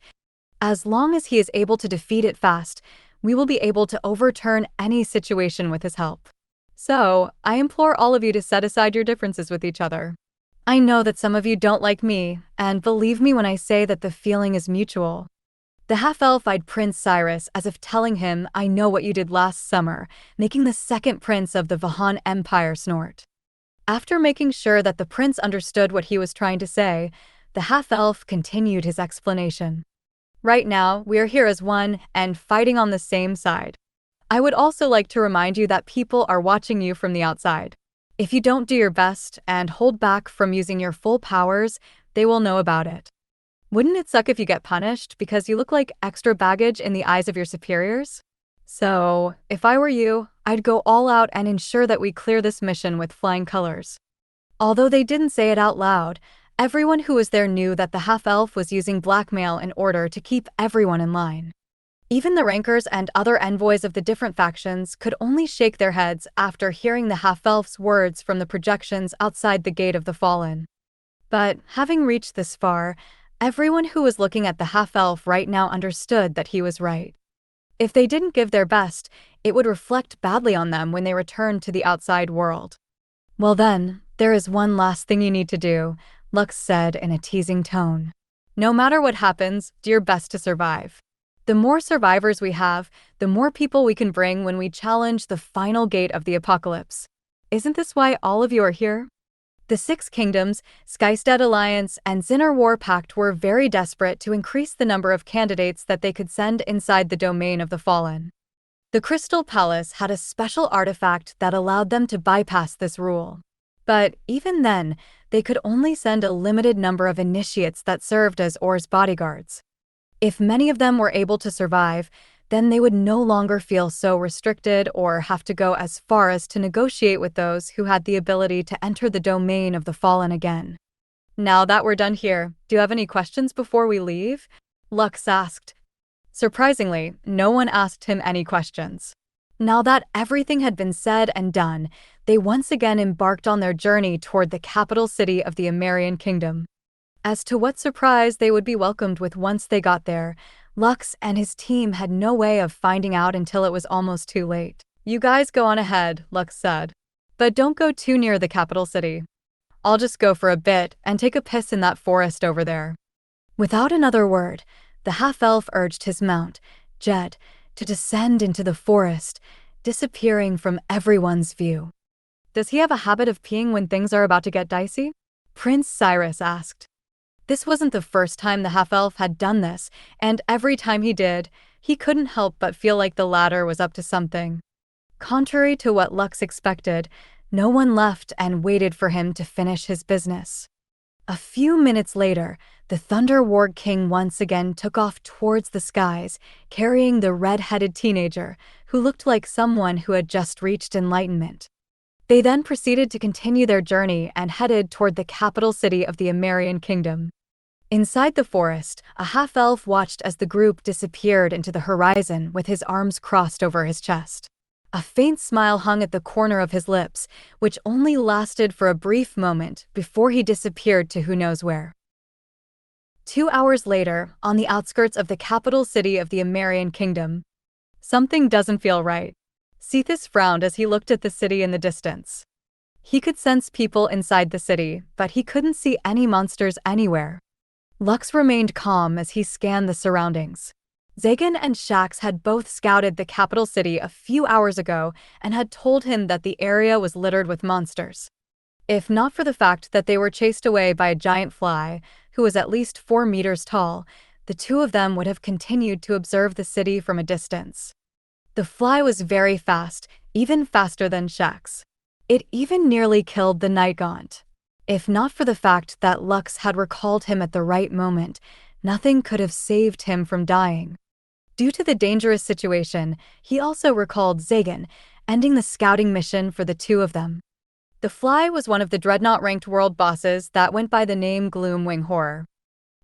As long as he is able to defeat it fast, we will be able to overturn any situation with his help. So, I implore all of you to set aside your differences with each other. I know that some of you don't like me, and believe me when I say that the feeling is mutual. The half-elf eyed Prince Cyrus as if telling him, I know what you did last summer, making the second prince of the Vahan Empire snort. After making sure that the prince understood what he was trying to say, the half-elf continued his explanation. Right now, we are here as one and fighting on the same side. I would also like to remind you that people are watching you from the outside. If you don't do your best and hold back from using your full powers, they will know about it. Wouldn't it suck if you get punished because you look like extra baggage in the eyes of your superiors? So, if I were you, I'd go all out and ensure that we clear this mission with flying colors. Although they didn't say it out loud, everyone who was there knew that the half-elf was using blackmail in order to keep everyone in line. Even the rankers and other envoys of the different factions could only shake their heads after hearing the half-elf's words from the projections outside the Gate of the Fallen. But, having reached this far, everyone who was looking at the half-elf right now understood that he was right. If they didn't give their best, it would reflect badly on them when they returned to the outside world. Well then, there is one last thing you need to do, Lux said in a teasing tone. No matter what happens, do your best to survive. The more survivors we have, the more people we can bring when we challenge the final gate of the apocalypse. Isn't this why all of you are here? The Six Kingdoms, Skystead Alliance, and Zinner War Pact were very desperate to increase the number of candidates that they could send inside the domain of the Fallen. The Crystal Palace had a special artifact that allowed them to bypass this rule. But even then, they could only send a limited number of initiates that served as Or's bodyguards. If many of them were able to survive, then they would no longer feel so restricted or have to go as far as to negotiate with those who had the ability to enter the domain of the Fallen again. Now that we're done here, do you have any questions before we leave? Lux asked. Surprisingly, no one asked him any questions. Now that everything had been said and done, they once again embarked on their journey toward the capital city of the Amarian Kingdom. As to what surprise they would be welcomed with once they got there, Lux and his team had no way of finding out until it was almost too late. You guys go on ahead, Lux said. But don't go too near the capital city. I'll just go for a bit and take a piss in that forest over there. Without another word, the half-elf urged his mount, Jed, to descend into the forest, disappearing from everyone's view. Does he have a habit of peeing when things are about to get dicey? Prince Cyrus asked. This wasn't the first time the half-elf had done this, and every time he did, he couldn't help but feel like the latter was up to something. Contrary to what Lux expected, no one left and waited for him to finish his business. A few minutes later, the Thunder Warg King once again took off towards the skies, carrying the red-headed teenager, who looked like someone who had just reached enlightenment. They then proceeded to continue their journey and headed toward the capital city of the Amarian Kingdom. Inside the forest, a half-elf watched as the group disappeared into the horizon with his arms crossed over his chest. A faint smile hung at the corner of his lips, which only lasted for a brief moment before he disappeared to who knows where. 2 hours later, on the outskirts of the capital city of the Amarian Kingdom. Something doesn't feel right. Cephas frowned as he looked at the city in the distance. He could sense people inside the city, but he couldn't see any monsters anywhere. Lux remained calm as he scanned the surroundings. Zagan and Shax had both scouted the capital city a few hours ago and had told him that the area was littered with monsters. If not for the fact that they were chased away by a giant fly, who was at least 4 meters tall, the two of them would have continued to observe the city from a distance. The fly was very fast, even faster than Shax. It even nearly killed the Night Gaunt. If not for the fact that Lux had recalled him at the right moment, nothing could have saved him from dying. Due to the dangerous situation, he also recalled Zagan, ending the scouting mission for the two of them. The fly was one of the dreadnought-ranked world bosses that went by the name Gloomwing Horror.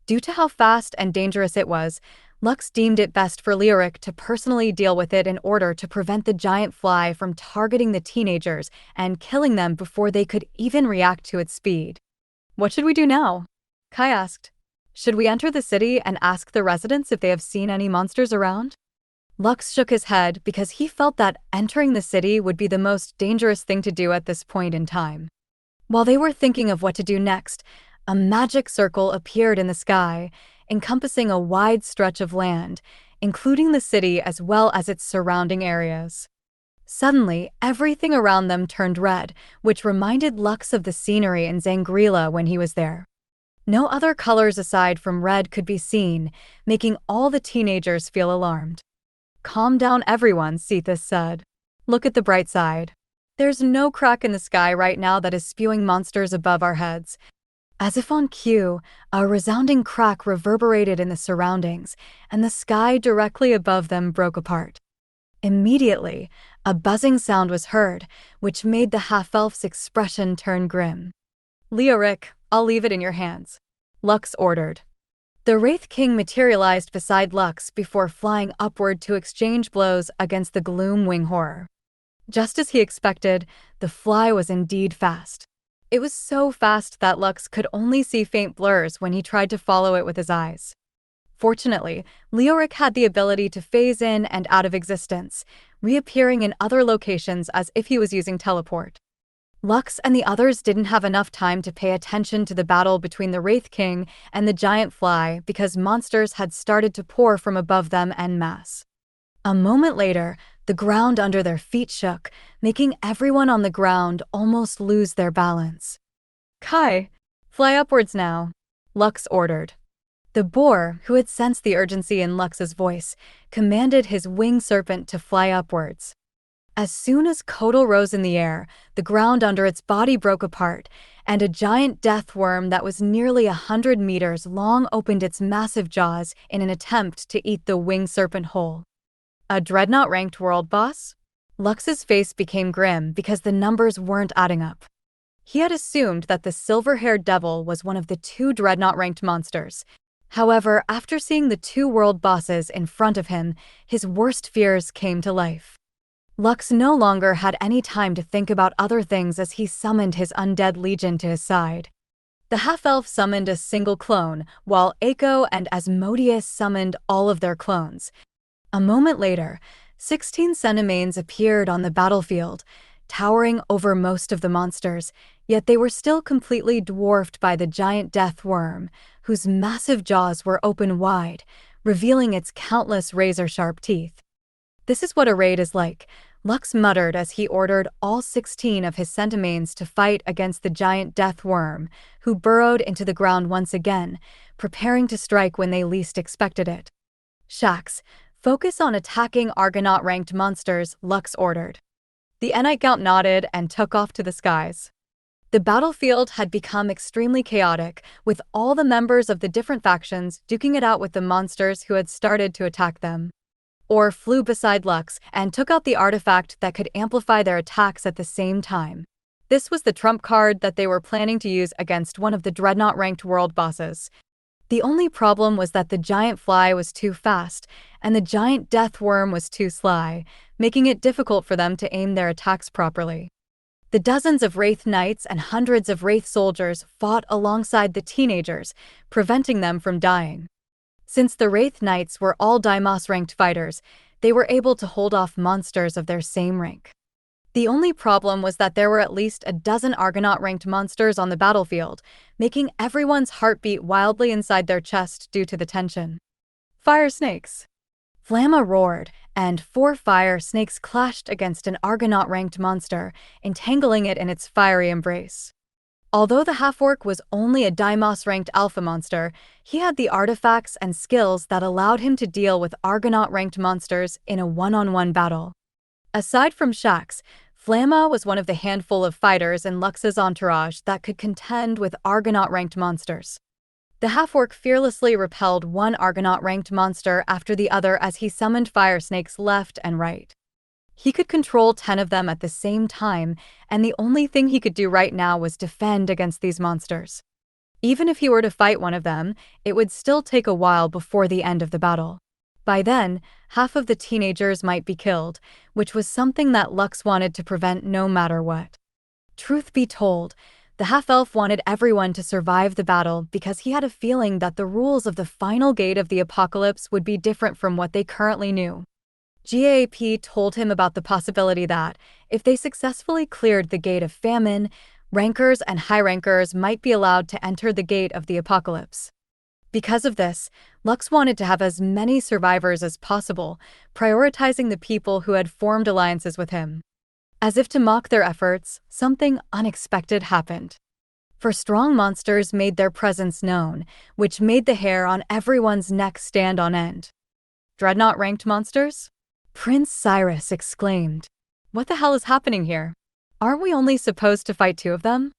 Due to how fast and dangerous it was, Lux deemed it best for Leoric to personally deal with it in order to prevent the giant fly from targeting the teenagers and killing them before they could even react to its speed. "What should we do now?" Kai asked. "Should we enter the city and ask the residents if they have seen any monsters around?" Lux shook his head because he felt that entering the city would be the most dangerous thing to do at this point in time. While they were thinking of what to do next, a magic circle appeared in the sky, encompassing a wide stretch of land, including the city as well as its surrounding areas. Suddenly, everything around them turned red, which reminded Lux of the scenery in Zangrila when he was there. No other colors aside from red could be seen, making all the teenagers feel alarmed. "Calm down, everyone," Cephas said. "Look at the bright side. There's no crack in the sky right now that is spewing monsters above our heads." As if on cue, a resounding crack reverberated in the surroundings, and the sky directly above them broke apart. Immediately, a buzzing sound was heard, which made the half-elf's expression turn grim. "Leoric, I'll leave it in your hands," Lux ordered. The Wraith King materialized beside Lux before flying upward to exchange blows against the Gloomwing Horror. Just as he expected, the fly was indeed fast. It was so fast that Lux could only see faint blurs when he tried to follow it with his eyes. Fortunately, Leoric had the ability to phase in and out of existence, reappearing in other locations as if he was using teleport. Lux and the others didn't have enough time to pay attention to the battle between the Wraith King and the giant fly because monsters had started to pour from above them en masse. A moment later, the ground under their feet shook, making everyone on the ground almost lose their balance. "Kai, fly upwards now," Lux ordered. The boar, who had sensed the urgency in Lux's voice, commanded his winged serpent to fly upwards. As soon as Kotal rose in the air, the ground under its body broke apart, and a giant death worm that was nearly 100 meters long opened its massive jaws in an attempt to eat the winged serpent whole. "A dreadnought-ranked world boss?" Lux's face became grim because the numbers weren't adding up. He had assumed that the silver-haired devil was one of the 2 dreadnought-ranked monsters. However, after seeing the 2 world bosses in front of him, his worst fears came to life. Lux no longer had any time to think about other things as he summoned his undead legion to his side. The half-elf summoned a single clone, while Eiko and Asmodeus summoned all of their clones. A moment later, 16 Centimanes appeared on the battlefield, towering over most of the monsters, yet they were still completely dwarfed by the giant death worm, whose massive jaws were open wide, revealing its countless razor-sharp teeth. "This is what a raid is like," Lux muttered as he ordered all 16 of his Centimanes to fight against the giant death worm, who burrowed into the ground once again, preparing to strike when they least expected it. "Shax, focus on attacking Argonaut-ranked monsters," Lux ordered. The Night nodded and took off to the skies. The battlefield had become extremely chaotic, with all the members of the different factions duking it out with the monsters who had started to attack them. Or flew beside Lux and took out the artifact that could amplify their attacks at the same time. This was the trump card that they were planning to use against one of the dreadnought-ranked world bosses. The only problem was that the giant fly was too fast, and the giant death worm was too sly, making it difficult for them to aim their attacks properly. The dozens of Wraith Knights and hundreds of Wraith soldiers fought alongside the teenagers, preventing them from dying. Since the Wraith Knights were all Daimos-ranked fighters, they were able to hold off monsters of their same rank. The only problem was that there were at least a dozen Argonaut-ranked monsters on the battlefield, making everyone's heart beat wildly inside their chest due to the tension. Fire snakes! Flamma roared, and 4 fire snakes clashed against an Argonaut-ranked monster, entangling it in its fiery embrace. Although the half-orc was only a Daimos-ranked alpha monster, he had the artifacts and skills that allowed him to deal with Argonaut-ranked monsters in a one-on-one battle. Aside from Shax, Flamma was one of the handful of fighters in Lux's entourage that could contend with Argonaut-ranked monsters. The half-orc fearlessly repelled one Argonaut-ranked monster after the other as he summoned fire snakes left and right. He could control 10 of them at the same time, and the only thing he could do right now was defend against these monsters. Even if he were to fight one of them, it would still take a while before the end of the battle. By then, half of the teenagers might be killed, which was something that Lux wanted to prevent no matter what. Truth be told, the half-elf wanted everyone to survive the battle because he had a feeling that the rules of the final gate of the apocalypse would be different from what they currently knew. GAAP told him about the possibility that, if they successfully cleared the gate of famine, rankers and high rankers might be allowed to enter the gate of the apocalypse. Because of this, Lux wanted to have as many survivors as possible, prioritizing the people who had formed alliances with him. As if to mock their efforts, something unexpected happened. For strong monsters made their presence known, which made the hair on everyone's neck stand on end. Dreadnought-ranked monsters? Prince Cyrus exclaimed. What the hell is happening here? Aren't we only supposed to fight 2 of them?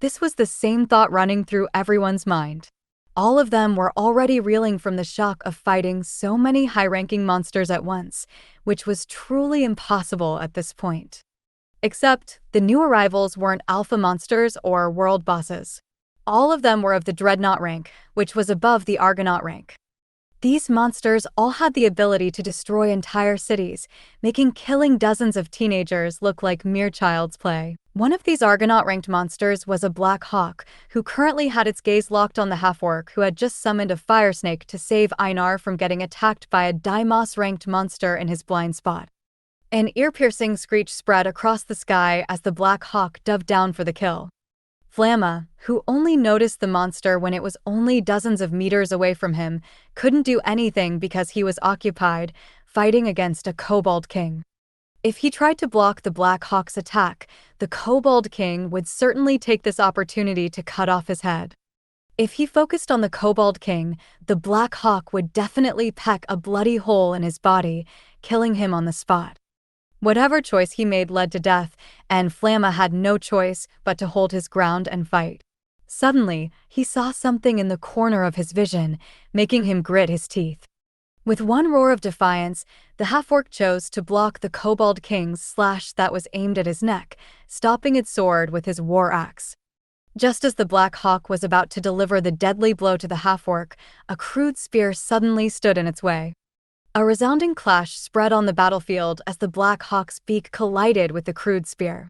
This was the same thought running through everyone's mind. All of them were already reeling from the shock of fighting so many high-ranking monsters at once, which was truly impossible at this point. Except, the new arrivals weren't alpha monsters or world bosses. All of them were of the Dreadnought rank, which was above the Argonaut rank. These monsters all had the ability to destroy entire cities, making killing dozens of teenagers look like mere child's play. One of these Argonaut-ranked monsters was a black hawk, who currently had its gaze locked on the half-orc who had just summoned a fire snake to save Einar from getting attacked by a Daimos-ranked monster in his blind spot. An ear-piercing screech spread across the sky as the black hawk dove down for the kill. Flamma, who only noticed the monster when it was only dozens of meters away from him, couldn't do anything because he was occupied, fighting against a Kobold King. If he tried to block the Black Hawk's attack, the Kobold King would certainly take this opportunity to cut off his head. If he focused on the Kobold King, the Black Hawk would definitely peck a bloody hole in his body, killing him on the spot. Whatever choice he made led to death, and Flamma had no choice but to hold his ground and fight. Suddenly, he saw something in the corner of his vision, making him grit his teeth. With one roar of defiance, the half-orc chose to block the Kobold King's slash that was aimed at his neck, stopping its sword with his war axe. Just as the Black Hawk was about to deliver the deadly blow to the half-orc, a crude spear suddenly stood in its way. A resounding clash spread on the battlefield as the Black Hawk's beak collided with the crude spear.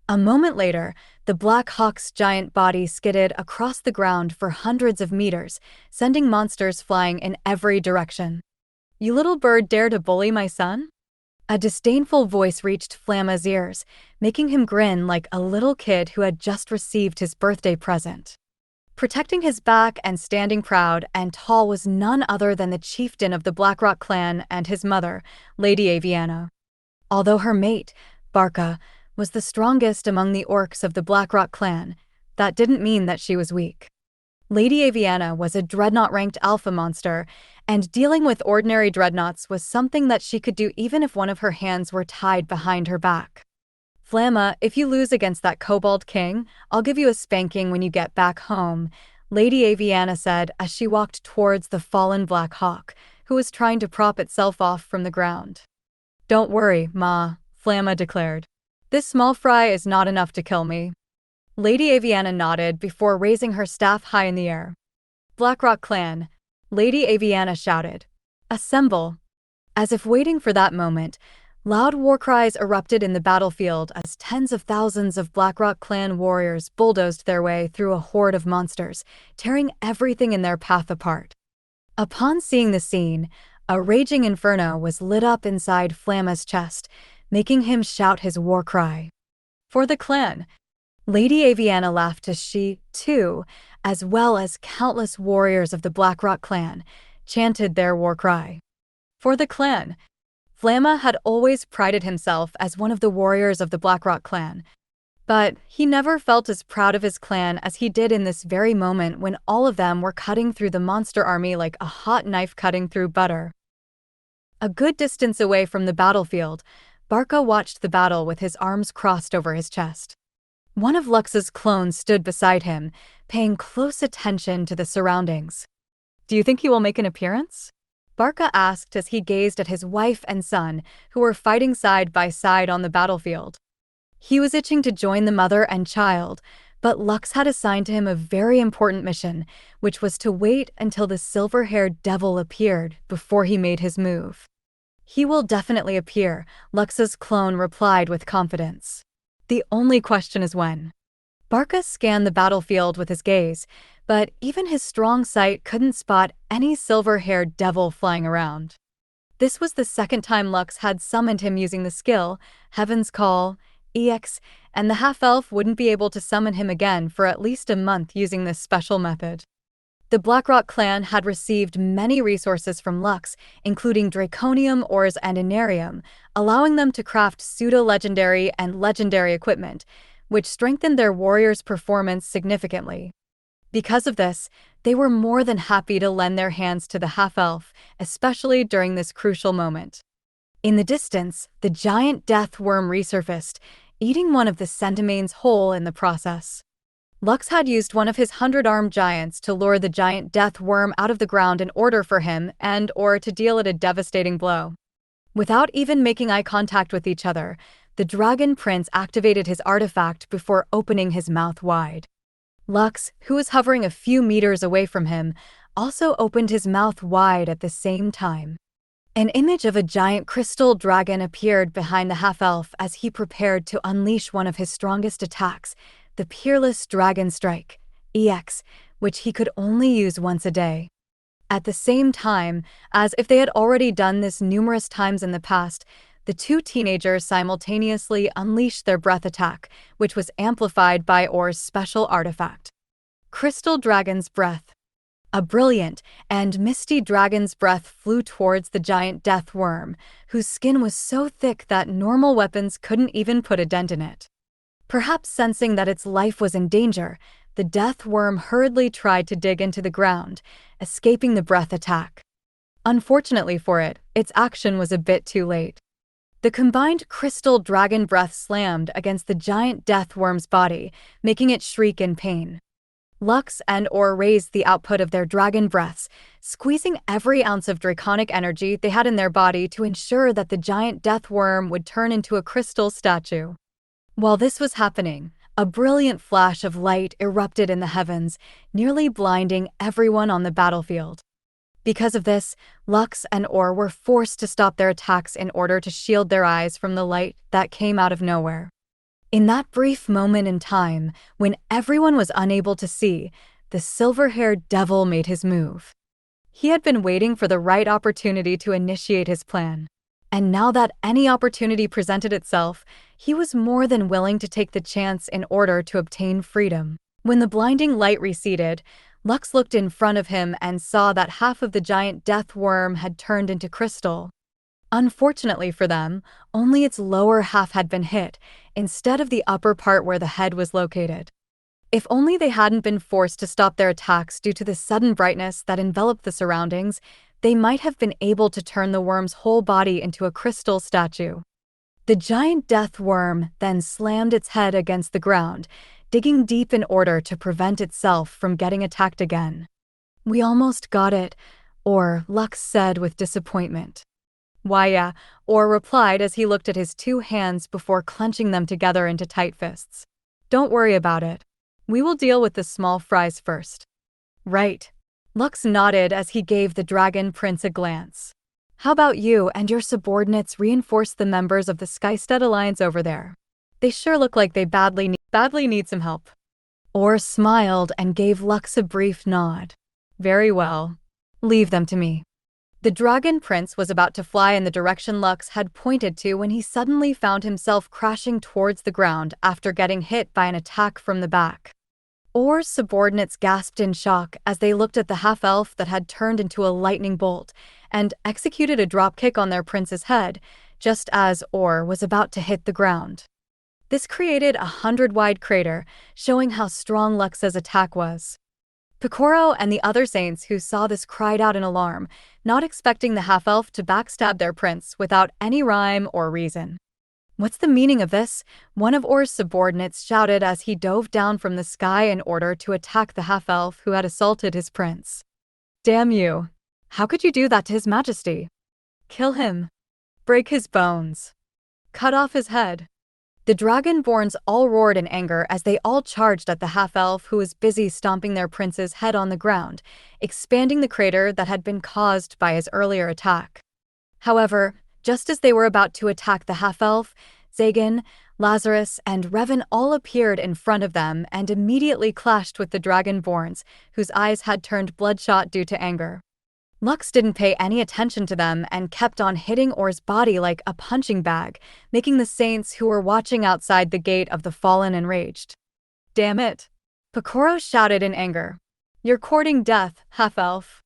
A moment later, the Black Hawk's giant body skidded across the ground for hundreds of meters, sending monsters flying in every direction. "You little bird dare to bully my son?" A disdainful voice reached Flamma's ears, making him grin like a little kid who had just received his birthday present. Protecting his back and standing proud and tall was none other than the chieftain of the Blackrock clan and his mother, Lady Aviana. Although her mate, Barca, was the strongest among the orcs of the Blackrock clan, that didn't mean that she was weak. Lady Aviana was a dreadnought-ranked alpha monster, and dealing with ordinary dreadnoughts was something that she could do even if one of her hands were tied behind her back. "Flamma, if you lose against that Kobold King, I'll give you a spanking when you get back home," Lady Aviana said as she walked towards the fallen Black Hawk, who was trying to prop itself off from the ground. "Don't worry, Ma," Flamma declared. "This small fry is not enough to kill me." Lady Aviana nodded before raising her staff high in the air. Blackrock clan, Lady Aviana shouted. Assemble! As if waiting for that moment, loud war cries erupted in the battlefield as tens of thousands of Blackrock clan warriors bulldozed their way through a horde of monsters, tearing everything in their path apart. Upon seeing the scene, a raging inferno was lit up inside Flamma's chest, making him shout his war cry. For the clan! Lady Aviana laughed as she, too, as well as countless warriors of the Blackrock clan, chanted their war cry. For the clan! Flamma had always prided himself as one of the warriors of the Blackrock clan, but he never felt as proud of his clan as he did in this very moment when all of them were cutting through the monster army like a hot knife cutting through butter. A good distance away from the battlefield, Barca watched the battle with his arms crossed over his chest. One of Lux's clones stood beside him, paying close attention to the surroundings. "Do you think he will make an appearance?" Barca asked as he gazed at his wife and son, who were fighting side by side on the battlefield. He was itching to join the mother and child, but Lux had assigned to him a very important mission, which was to wait until the silver-haired devil appeared before he made his move. "He will definitely appear," Lux's clone replied with confidence. "The only question is when." Barca scanned the battlefield with his gaze, but even his strong sight couldn't spot any silver-haired devil flying around. This was the second time Lux had summoned him using the skill, Heaven's Call, EX, and the half-elf wouldn't be able to summon him again for at least a month using this special method. The Blackrock clan had received many resources from Lux, including draconium ores and inarium, allowing them to craft pseudo-legendary and legendary equipment, which strengthened their warriors' performance significantly. Because of this, they were more than happy to lend their hands to the half-elf, especially during this crucial moment. In the distance, the giant death worm resurfaced, eating one of the Centimanes whole in the process. Lux had used one of his 100-armed giants to lure the giant death worm out of the ground in order for him or to deal it a devastating blow. Without even making eye contact with each other, the Dragon Prince activated his artifact before opening his mouth wide. Lux, who was hovering a few meters away from him, also opened his mouth wide at the same time. An image of a giant crystal dragon appeared behind the half-elf as he prepared to unleash one of his strongest attacks, the Peerless Dragon Strike, EX, which he could only use once a day. At the same time, as if they had already done this numerous times in the past, the two teenagers simultaneously unleashed their breath attack, which was amplified by Or's special artifact. Crystal Dragon's Breath. A brilliant and misty dragon's breath flew towards the giant death worm, whose skin was so thick that normal weapons couldn't even put a dent in it. Perhaps sensing that its life was in danger, the death worm hurriedly tried to dig into the ground, escaping the breath attack. Unfortunately for it, its action was a bit too late. The combined crystal dragon breath slammed against the giant death worm's body, making it shriek in pain. Lux and Or raised the output of their dragon breaths, squeezing every ounce of draconic energy they had in their body to ensure that the giant death worm would turn into a crystal statue. While this was happening, a brilliant flash of light erupted in the heavens, nearly blinding everyone on the battlefield. Because of this, Lux and Or were forced to stop their attacks in order to shield their eyes from the light that came out of nowhere. In that brief moment in time, when everyone was unable to see, the silver-haired devil made his move. He had been waiting for the right opportunity to initiate his plan. And now that any opportunity presented itself, he was more than willing to take the chance in order to obtain freedom. When the blinding light receded, Lux looked in front of him and saw that half of the giant death worm had turned into crystal. Unfortunately for them, only its lower half had been hit, instead of the upper part where the head was located. If only they hadn't been forced to stop their attacks due to the sudden brightness that enveloped the surroundings, they might have been able to turn the worm's whole body into a crystal statue. The giant death worm then slammed its head against the ground, digging deep in order to prevent itself from getting attacked again. "We almost got it," Or Lux said with disappointment. "Why yeah," Or replied as he looked at his two hands before clenching them together into tight fists. "Don't worry about it. We will deal with the small fries first." "Right." Lux nodded as he gave the dragon prince a glance. How about you and your subordinates reinforce the members of the Skystead Alliance over there? They sure look like they badly need some help. Or smiled and gave Lux a brief nod. Very well. Leave them to me. The dragon prince was about to fly in the direction Lux had pointed to when he suddenly found himself crashing towards the ground after getting hit by an attack from the back. Or's subordinates gasped in shock as they looked at the half-elf that had turned into a lightning bolt and executed a dropkick on their prince's head, just as Or was about to hit the ground. This created a 100-wide crater, showing how strong Lux's attack was. Picoro and the other saints who saw this cried out in alarm, not expecting the half-elf to backstab their prince without any rhyme or reason. What's the meaning of this? One of Or's subordinates shouted as he dove down from the sky in order to attack the half-elf who had assaulted his prince. Damn you! How could you do that to his majesty? Kill him. Break his bones. Cut off his head. The Dragonborns all roared in anger as they all charged at the half-elf who was busy stomping their prince's head on the ground, expanding the crater that had been caused by his earlier attack. However, just as they were about to attack the half-elf, Zagan, Lazarus, and Revan all appeared in front of them and immediately clashed with the Dragonborns, whose eyes had turned bloodshot due to anger. Lux didn't pay any attention to them and kept on hitting Or's body like a punching bag, making the saints who were watching outside the gate of the fallen enraged. Damn it! Picoro shouted in anger. You're courting death, half-elf.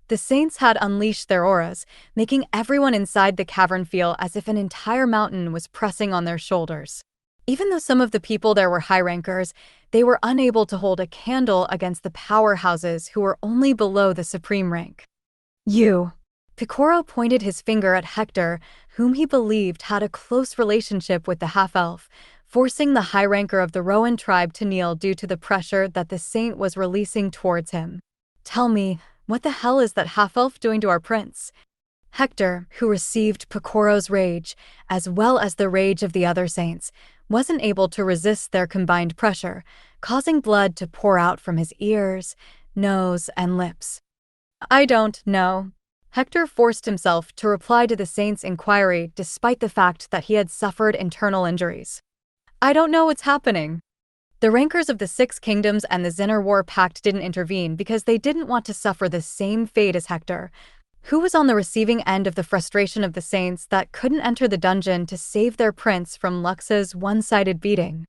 The saints had unleashed their auras, making everyone inside the cavern feel as if an entire mountain was pressing on their shoulders. Even though some of the people there were high rankers, they were unable to hold a candle against the powerhouses who were only below the supreme rank. You! Picoro pointed his finger at Hector, whom he believed had a close relationship with the half-elf, forcing the high ranker of the Rowan tribe to kneel due to the pressure that the saint was releasing towards him. Tell me, what the hell is that half-elf doing to our prince? Hector, who received Picoro's rage, as well as the rage of the other saints, wasn't able to resist their combined pressure, causing blood to pour out from his ears, nose, and lips. I don't know. Hector forced himself to reply to the saint's inquiry despite the fact that he had suffered internal injuries. I don't know what's happening. The rankers of the Six Kingdoms and the Zinner War Pact didn't intervene because they didn't want to suffer the same fate as Hector, who was on the receiving end of the frustration of the saints that couldn't enter the dungeon to save their prince from Lux's one-sided beating.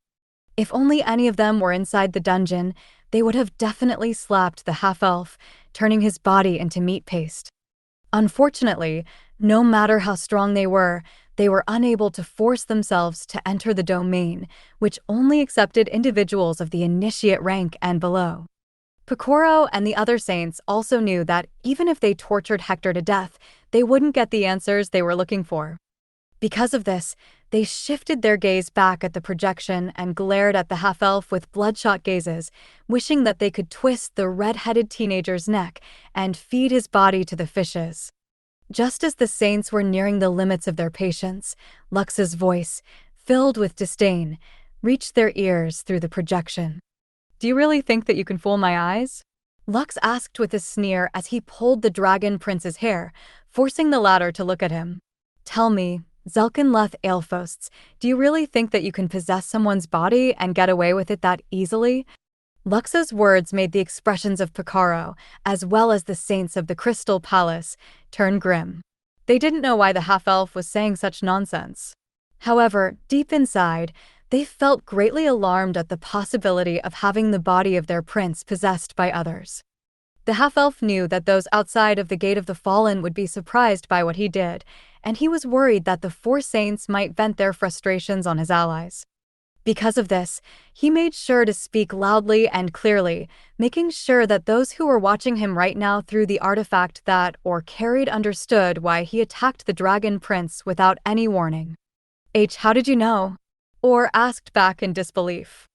If only any of them were inside the dungeon, they would have definitely slapped the half-elf, turning his body into meat paste. Unfortunately, no matter how strong they were unable to force themselves to enter the domain, which only accepted individuals of the initiate rank and below. Picoro and the other saints also knew that even if they tortured Hector to death, they wouldn't get the answers they were looking for. Because of this, they shifted their gaze back at the projection and glared at the half-elf with bloodshot gazes, wishing that they could twist the red-headed teenager's neck and feed his body to the fishes. Just as the saints were nearing the limits of their patience, Lux's voice, filled with disdain, reached their ears through the projection. Do you really think that you can fool my eyes? Lux asked with a sneer as he pulled the dragon prince's hair, forcing the latter to look at him. Tell me, Zelkin-Leth Aelfosts, do you really think that you can possess someone's body and get away with it that easily? Lux's words made the expressions of Picoro, as well as the saints of the Crystal Palace, turn grim. They didn't know why the half-elf was saying such nonsense. However, deep inside, they felt greatly alarmed at the possibility of having the body of their prince possessed by others. The half-elf knew that those outside of the Gate of the Fallen would be surprised by what he did, and he was worried that the four saints might vent their frustrations on his allies. Because of this, he made sure to speak loudly and clearly, making sure that those who were watching him right now through the artifact that or carried understood why he attacked the dragon prince without any warning. How did you know? Or asked back in disbelief.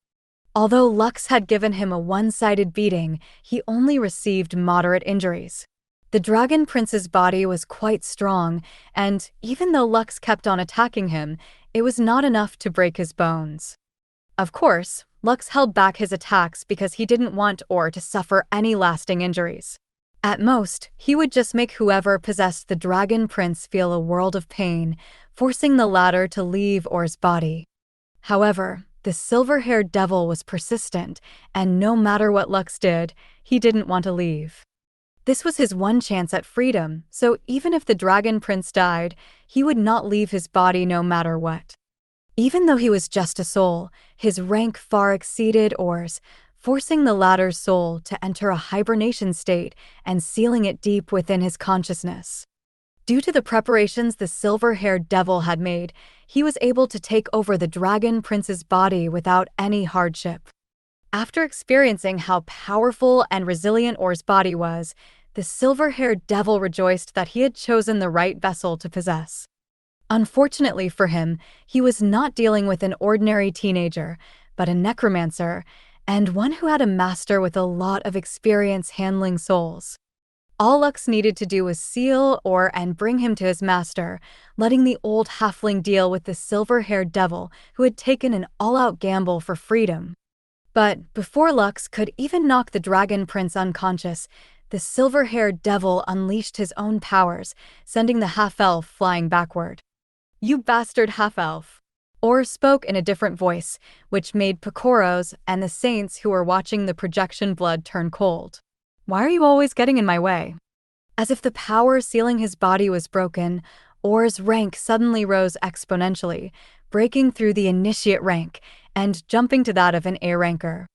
Although Lux had given him a one-sided beating, he only received moderate injuries. The dragon prince's body was quite strong, and even though Lux kept on attacking him, it was not enough to break his bones. Of course, Lux held back his attacks because he didn't want Or to suffer any lasting injuries. At most, he would just make whoever possessed the dragon prince feel a world of pain, forcing the latter to leave Or's body. However, the silver-haired devil was persistent, and no matter what Lux did, he didn't want to leave. This was his one chance at freedom, so even if the dragon prince died, he would not leave his body no matter what. Even though he was just a soul, his rank far exceeded Or's, forcing the latter's soul to enter a hibernation state and sealing it deep within his consciousness. Due to the preparations the silver-haired devil had made, he was able to take over the dragon prince's body without any hardship. After experiencing how powerful and resilient Or's body was, the silver-haired devil rejoiced that he had chosen the right vessel to possess. Unfortunately for him, he was not dealing with an ordinary teenager, but a necromancer, and one who had a master with a lot of experience handling souls. All Lux needed to do was seal Or and bring him to his master, letting the old halfling deal with the silver-haired devil who had taken an all-out gamble for freedom. But before Lux could even knock the dragon prince unconscious, the silver-haired devil unleashed his own powers, sending the half-elf flying backward. "You bastard half-elf!" Or spoke in a different voice, which made Pikoros and the saints who were watching the projection blood turn cold. "Why are you always getting in my way?" As if the power sealing his body was broken, Or's rank suddenly rose exponentially, breaking through the initiate rank and jumping to that of an A ranker.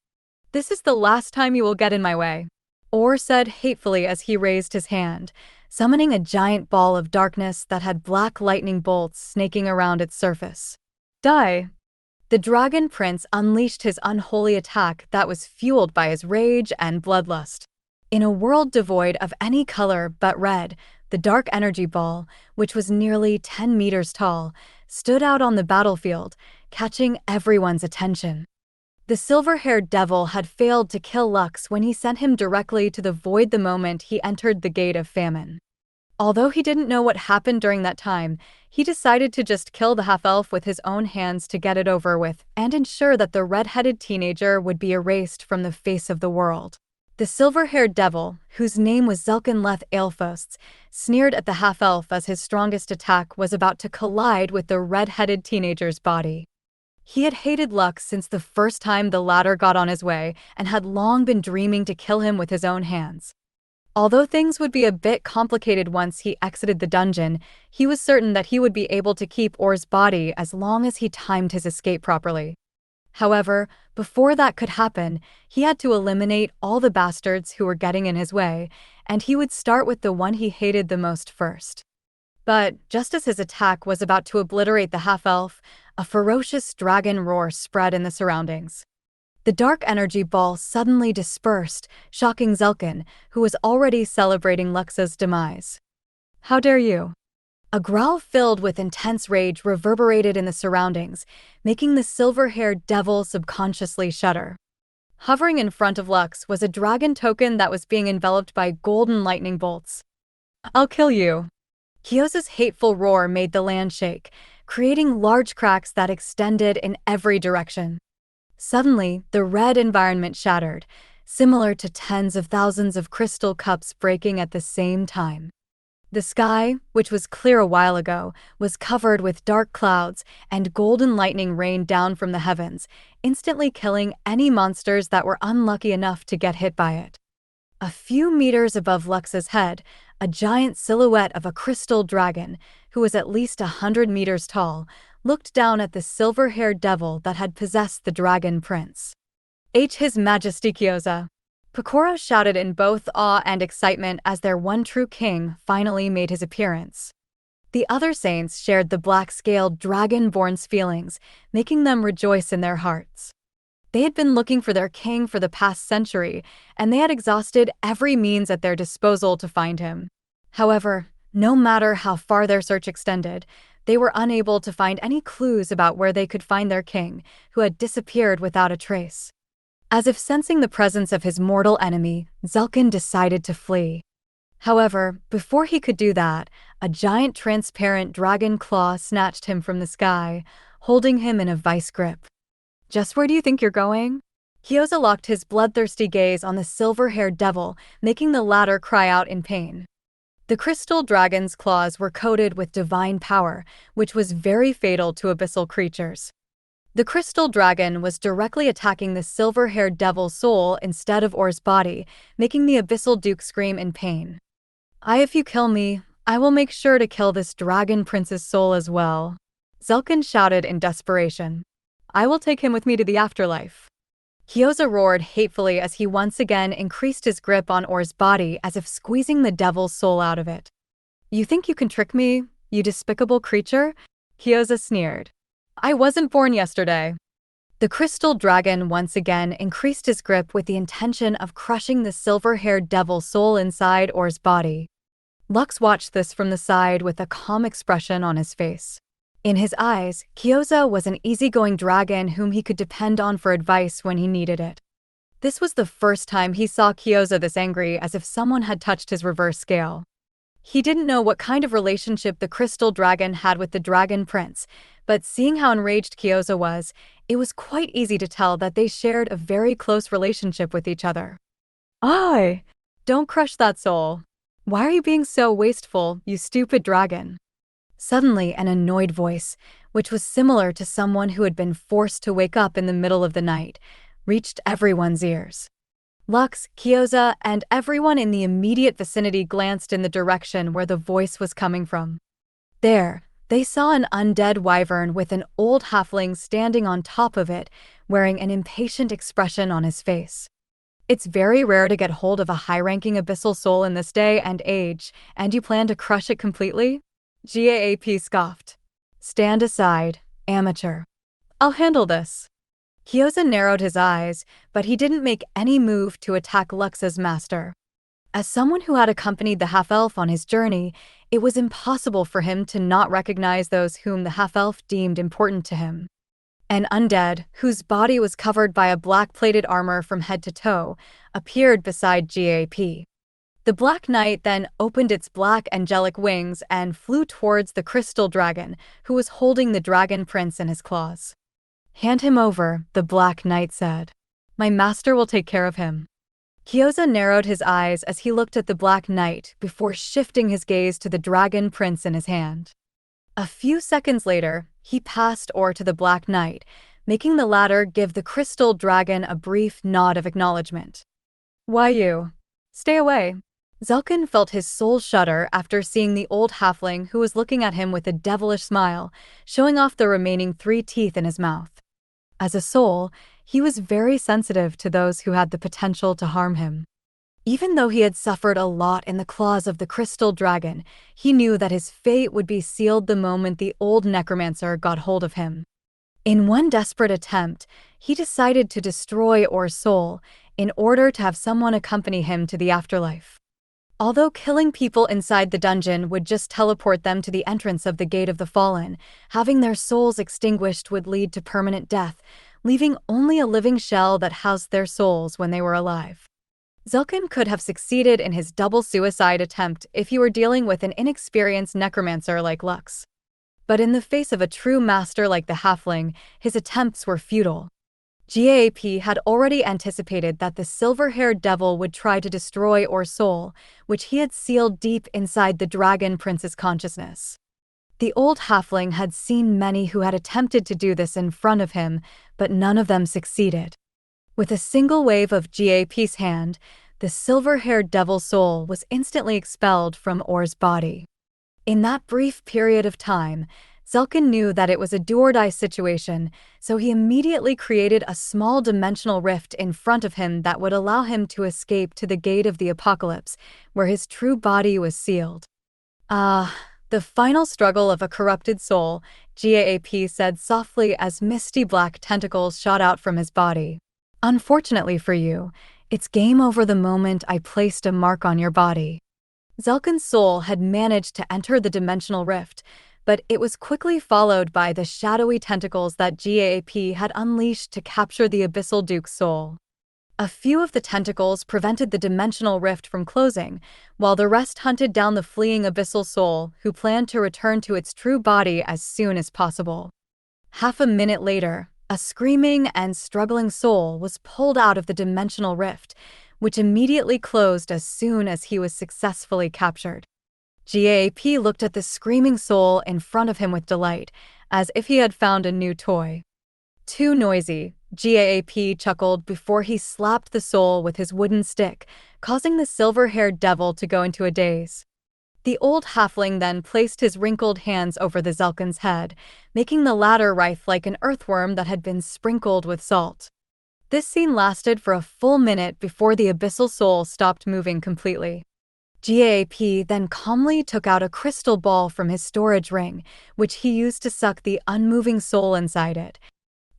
"This is the last time you will get in my way," Or said hatefully as he raised his hand, summoning a giant ball of darkness that had black lightning bolts snaking around its surface. "Die!" The dragon prince unleashed his unholy attack that was fueled by his rage and bloodlust. In a world devoid of any color but red, the dark energy ball, which was nearly 10 meters tall, stood out on the battlefield, catching everyone's attention. The silver-haired devil had failed to kill Lux when he sent him directly to the void the moment he entered the Gate of Famine. Although he didn't know what happened during that time, he decided to just kill the half-elf with his own hands to get it over with and ensure that the red-headed teenager would be erased from the face of the world. The silver-haired devil, whose name was Zelkenleth Aelfosts, sneered at the half-elf as his strongest attack was about to collide with the red-headed teenager's body. He had hated Lux since the first time the latter got on his way and had long been dreaming to kill him with his own hands. Although things would be a bit complicated once he exited the dungeon, he was certain that he would be able to keep Or's body as long as he timed his escape properly. However, before that could happen, he had to eliminate all the bastards who were getting in his way, and he would start with the one he hated the most first. But just as his attack was about to obliterate the half-elf, a ferocious dragon roar spread in the surroundings. The dark energy ball suddenly dispersed, shocking Zelkin, who was already celebrating Lux's demise. "How dare you!" A growl filled with intense rage reverberated in the surroundings, making the silver-haired devil subconsciously shudder. Hovering in front of Lux was a dragon token that was being enveloped by golden lightning bolts. "I'll kill you!" Kiyosa's hateful roar made the land shake, creating large cracks that extended in every direction. Suddenly, the red environment shattered, similar to tens of thousands of crystal cups breaking at the same time. The sky, which was clear a while ago, was covered with dark clouds, and golden lightning rained down from the heavens, instantly killing any monsters that were unlucky enough to get hit by it. A few meters above Lux's head, a giant silhouette of a crystal dragon, who was at least 100 meters tall, looked down at the silver-haired devil that had possessed the dragon prince. His Majesty Kyoza! Picoro shouted in both awe and excitement as their one true king finally made his appearance. The other saints shared the black-scaled dragon-born's feelings, making them rejoice in their hearts. They had been looking for their king for the past century, and they had exhausted every means at their disposal to find him. However, no matter how far their search extended, they were unable to find any clues about where they could find their king, who had disappeared without a trace. As if sensing the presence of his mortal enemy, Zelkin decided to flee. However, before he could do that, a giant transparent dragon claw snatched him from the sky, holding him in a vice grip. "Just where do you think you're going?" Kyoza locked his bloodthirsty gaze on the silver-haired devil, making the latter cry out in pain. The crystal dragon's claws were coated with divine power, which was very fatal to abyssal creatures. The crystal dragon was directly attacking the silver-haired devil's soul instead of Or's body, making the abyssal duke scream in pain. If you kill me, I will make sure to kill this dragon prince's soul as well," Zulkan shouted in desperation. "I will take him with me to the afterlife." Kyoza roared hatefully as he once again increased his grip on Or's body as if squeezing the devil's soul out of it. "You think you can trick me, you despicable creature?" Kyoza sneered. "I wasn't born yesterday." The crystal dragon once again increased his grip with the intention of crushing the silver-haired devil's soul inside Or's body. Lux watched this from the side with a calm expression on his face. In his eyes, Kyoza was an easygoing dragon whom he could depend on for advice when he needed it. This was the first time he saw Kyoza this angry, as if someone had touched his reverse scale. He didn't know what kind of relationship the crystal dragon had with the dragon prince, but seeing how enraged Kyoza was, it was quite easy to tell that they shared a very close relationship with each other. Don't crush that soul. Why are you being so wasteful, you stupid dragon?" Suddenly, an annoyed voice, which was similar to someone who had been forced to wake up in the middle of the night, reached everyone's ears. Lux, Kyoza, and everyone in the immediate vicinity glanced in the direction where the voice was coming from. There, they saw an undead wyvern with an old halfling standing on top of it, wearing an impatient expression on his face. "It's very rare to get hold of a high-ranking abyssal soul in this day and age, and you plan to crush it completely?" Gaap scoffed. "Stand aside, amateur. I'll handle this." Kyoza narrowed his eyes, but he didn't make any move to attack Lux's master. As someone who had accompanied the half-elf on his journey, it was impossible for him to not recognize those whom the half-elf deemed important to him. An undead, whose body was covered by a black-plated armor from head to toe, appeared beside Gaap. The Black Knight then opened its black angelic wings and flew towards the crystal dragon, who was holding the dragon prince in his claws. "Hand him over," the Black Knight said. "My master will take care of him." Kyoza narrowed his eyes as he looked at the Black Knight before shifting his gaze to the dragon prince in his hand. A few seconds later, he passed Or to the Black Knight, making the latter give the crystal dragon a brief nod of acknowledgement. "Why you? Stay away." Zulkan felt his soul shudder after seeing the old halfling who was looking at him with a devilish smile, showing off the remaining 3 teeth in his mouth. As a soul, he was very sensitive to those who had the potential to harm him. Even though he had suffered a lot in the claws of the crystal dragon, he knew that his fate would be sealed the moment the old necromancer got hold of him. In one desperate attempt, he decided to destroy Or's soul in order to have someone accompany him to the afterlife. Although killing people inside the dungeon would just teleport them to the entrance of the Gate of the Fallen, having their souls extinguished would lead to permanent death, leaving only a living shell that housed their souls when they were alive. Zulkan could have succeeded in his double suicide attempt if he were dealing with an inexperienced necromancer like Lux. But in the face of a true master like the halfling, his attempts were futile. Gaap had already anticipated that the silver-haired devil would try to destroy Or's soul, which he had sealed deep inside the dragon prince's consciousness. The old halfling had seen many who had attempted to do this in front of him, but none of them succeeded. With a single wave of Gaap's hand, the silver-haired devil's soul was instantly expelled from Or's body. In that brief period of time, Zulkan knew that it was a do-or-die situation, so he immediately created a small dimensional rift in front of him that would allow him to escape to the Gate of the Apocalypse, where his true body was sealed. The final struggle of a corrupted soul, Gaap said softly as misty black tentacles shot out from his body. "Unfortunately for you, it's game over the moment I placed a mark on your body." Zulkan's soul had managed to enter the dimensional rift, but it was quickly followed by the shadowy tentacles that Gaap had unleashed to capture the Abyssal Duke's soul. A few of the tentacles prevented the dimensional rift from closing, while the rest hunted down the fleeing Abyssal soul, who planned to return to its true body as soon as possible. Half a minute later, A screaming and struggling soul was pulled out of the dimensional rift, which immediately closed as soon as he was successfully captured. GAP looked at the screaming soul in front of him with delight, as if he had found a new toy. Too noisy, GAP chuckled before he slapped the soul with his wooden stick, causing the silver-haired devil to go into a daze. The old halfling then placed his wrinkled hands over the Zelkan's head, making the latter writhe like an earthworm that had been sprinkled with salt. This scene lasted for a full minute before the abyssal soul stopped moving completely. GAP then calmly took out a crystal ball from his storage ring, which he used to suck the unmoving soul inside it.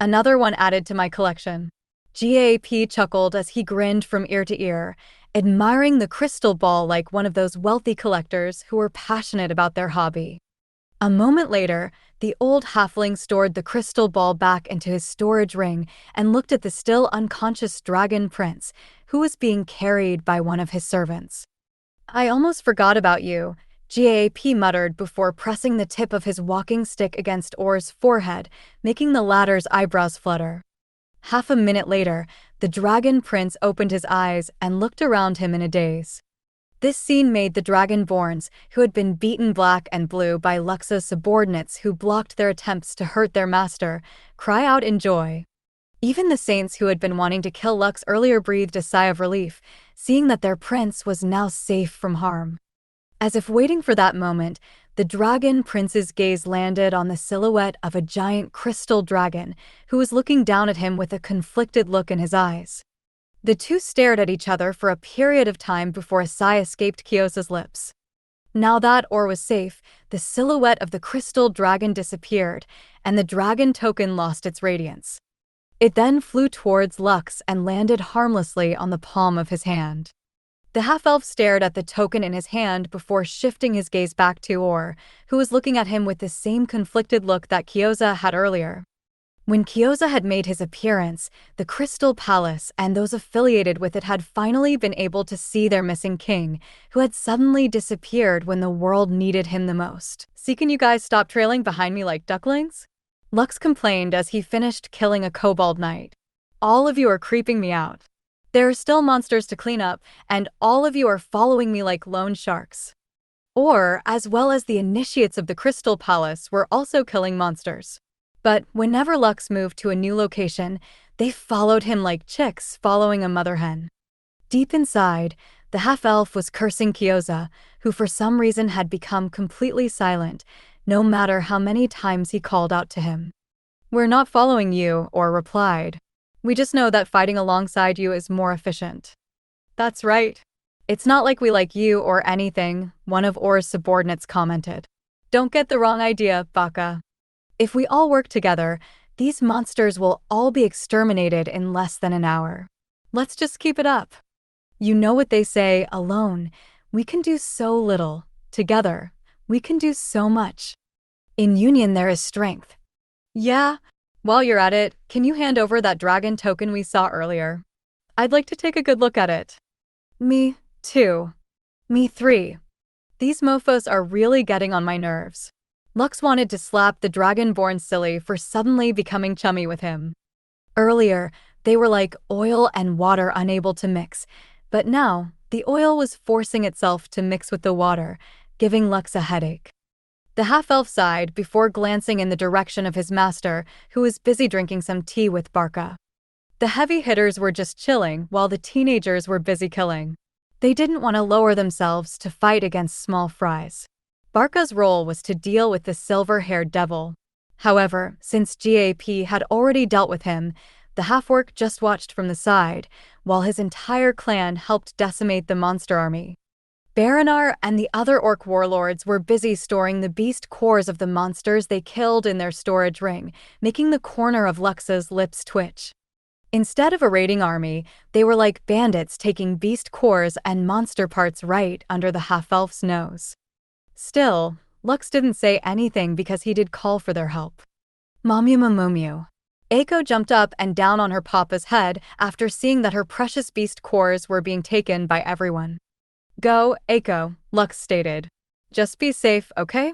Another one added to my collection. GAP chuckled as he grinned from ear to ear, admiring the crystal ball like one of those wealthy collectors who were passionate about their hobby. A moment later, the old halfling stored the crystal ball back into his storage ring and looked at the still unconscious dragon prince, who was being carried by one of his servants. "I almost forgot about you," GAP muttered before pressing the tip of his walking stick against Orr's forehead, making the latter's eyebrows flutter. Half a minute later, the dragon prince opened his eyes and looked around him in a daze. This scene made the dragonborns, who had been beaten black and blue by Luxa's subordinates who blocked their attempts to hurt their master, cry out in joy. Even the saints who had been wanting to kill Lux earlier breathed a sigh of relief, seeing that their prince was now safe from harm. As if waiting for that moment, the dragon prince's gaze landed on the silhouette of a giant crystal dragon, who was looking down at him with a conflicted look in his eyes. The two stared at each other for a period of time before a sigh escaped Kyosa's lips. Now that Orr was safe, the silhouette of the crystal dragon disappeared, and the dragon token lost its radiance. It then flew towards Lux and landed harmlessly on the palm of his hand. The half-elf stared at the token in his hand before shifting his gaze back to Orr, who was looking at him with the same conflicted look that Kyosa had earlier. When Kyosa had made his appearance, the Crystal Palace and those affiliated with it had finally been able to see their missing king, who had suddenly disappeared when the world needed him the most. "See, can you guys stop trailing behind me like ducklings?" Lux complained as he finished killing a kobold knight. "All of you are creeping me out. There are still monsters to clean up, and all of you are following me like loan sharks." Orr, as well as the initiates of the Crystal Palace, were also killing monsters. But whenever Lux moved to a new location, they followed him like chicks following a mother hen. Deep inside, the half-elf was cursing Kyosa, who for some reason had become completely silent, no matter how many times he called out to him. "We're not following you," Orr replied. "We just know that fighting alongside you is more efficient." "That's right. It's not like we like you or anything," one of Orr's subordinates commented. "Don't get the wrong idea, Baka. If we all work together, these monsters will all be exterminated in less than an hour. Let's just keep it up. You know what they say, alone, we can do so little. Together, we can do so much. In union there is strength." "Yeah, while you're at it, can you hand over that dragon token we saw earlier? I'd like to take a good look at it." "Me, too. Me three. These mofos are really getting on my nerves." Lux wanted to slap the dragonborn silly for suddenly becoming chummy with him. Earlier, they were like oil and water unable to mix, but now, the oil was forcing itself to mix with the water, giving Lux a headache. The half-elf sighed before glancing in the direction of his master, who was busy drinking some tea with Barca. The heavy hitters were just chilling while the teenagers were busy killing. They didn't want to lower themselves to fight against small fries. Barca's role was to deal with the silver-haired devil. However, since GAP had already dealt with him, the half-orc just watched from the side, while his entire clan helped decimate the monster army. Baranar and the other orc warlords were busy storing the beast cores of the monsters they killed in their storage ring, making the corner of Luxa's lips twitch. Instead of a raiding army, they were like bandits taking beast cores and monster parts right under the half-elf's nose. Still, Lux didn't say anything because he did call for their help. "Momu. Eiko jumped up and down on her papa's head after seeing that her precious beast cores were being taken by everyone. "Go, Eiko," Lux stated. "Just be safe, okay?"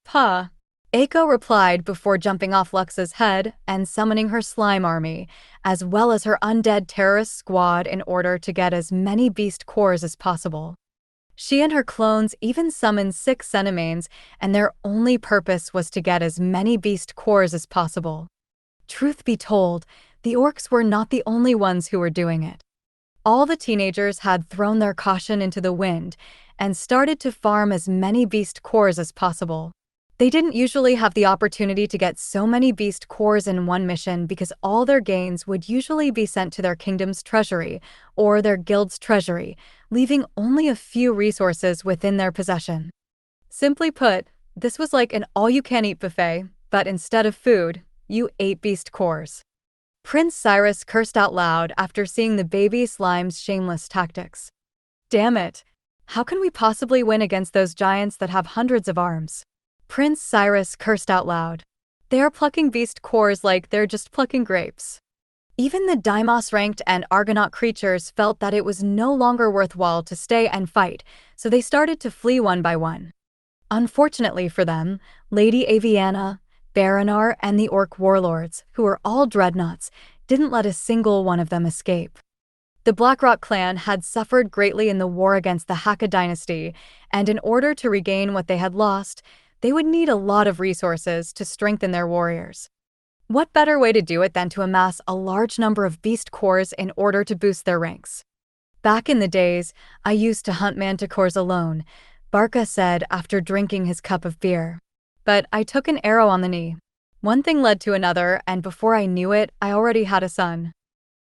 "Pa." Eiko replied before jumping off Lux's head and summoning her slime army, as well as her undead terrorist squad in order to get as many beast cores as possible. She and her clones even summoned 6 Centimanes, and their only purpose was to get as many beast cores as possible. Truth be told, the orcs were not the only ones who were doing it. All the teenagers had thrown their caution into the wind and started to farm as many beast cores as possible. They didn't usually have the opportunity to get so many beast cores in one mission because all their gains would usually be sent to their kingdom's treasury or their guild's treasury, leaving only a few resources within their possession. Simply put, this was like an all-you-can-eat buffet, but instead of food, you ate beast cores. Prince Cyrus cursed out loud after seeing the baby slime's shameless tactics. Damn it! How can we possibly win against those giants that have hundreds of arms? Prince Cyrus cursed out loud. They are plucking beast cores like they're just plucking grapes. Even the Deimos-ranked and Argonaut creatures felt that it was no longer worthwhile to stay and fight, so they started to flee one by one. Unfortunately for them, Lady Aviana, Baranar, and the orc warlords, who were all dreadnoughts, didn't let a single one of them escape. The Blackrock clan had suffered greatly in the war against the Hakka dynasty, and in order to regain what they had lost, they would need a lot of resources to strengthen their warriors. What better way to do it than to amass a large number of beast cores in order to boost their ranks? Back in the days, I used to hunt manticores alone, Barca said after drinking his cup of beer. But I took an arrow on the knee. One thing led to another, and before I knew it, I already had a son.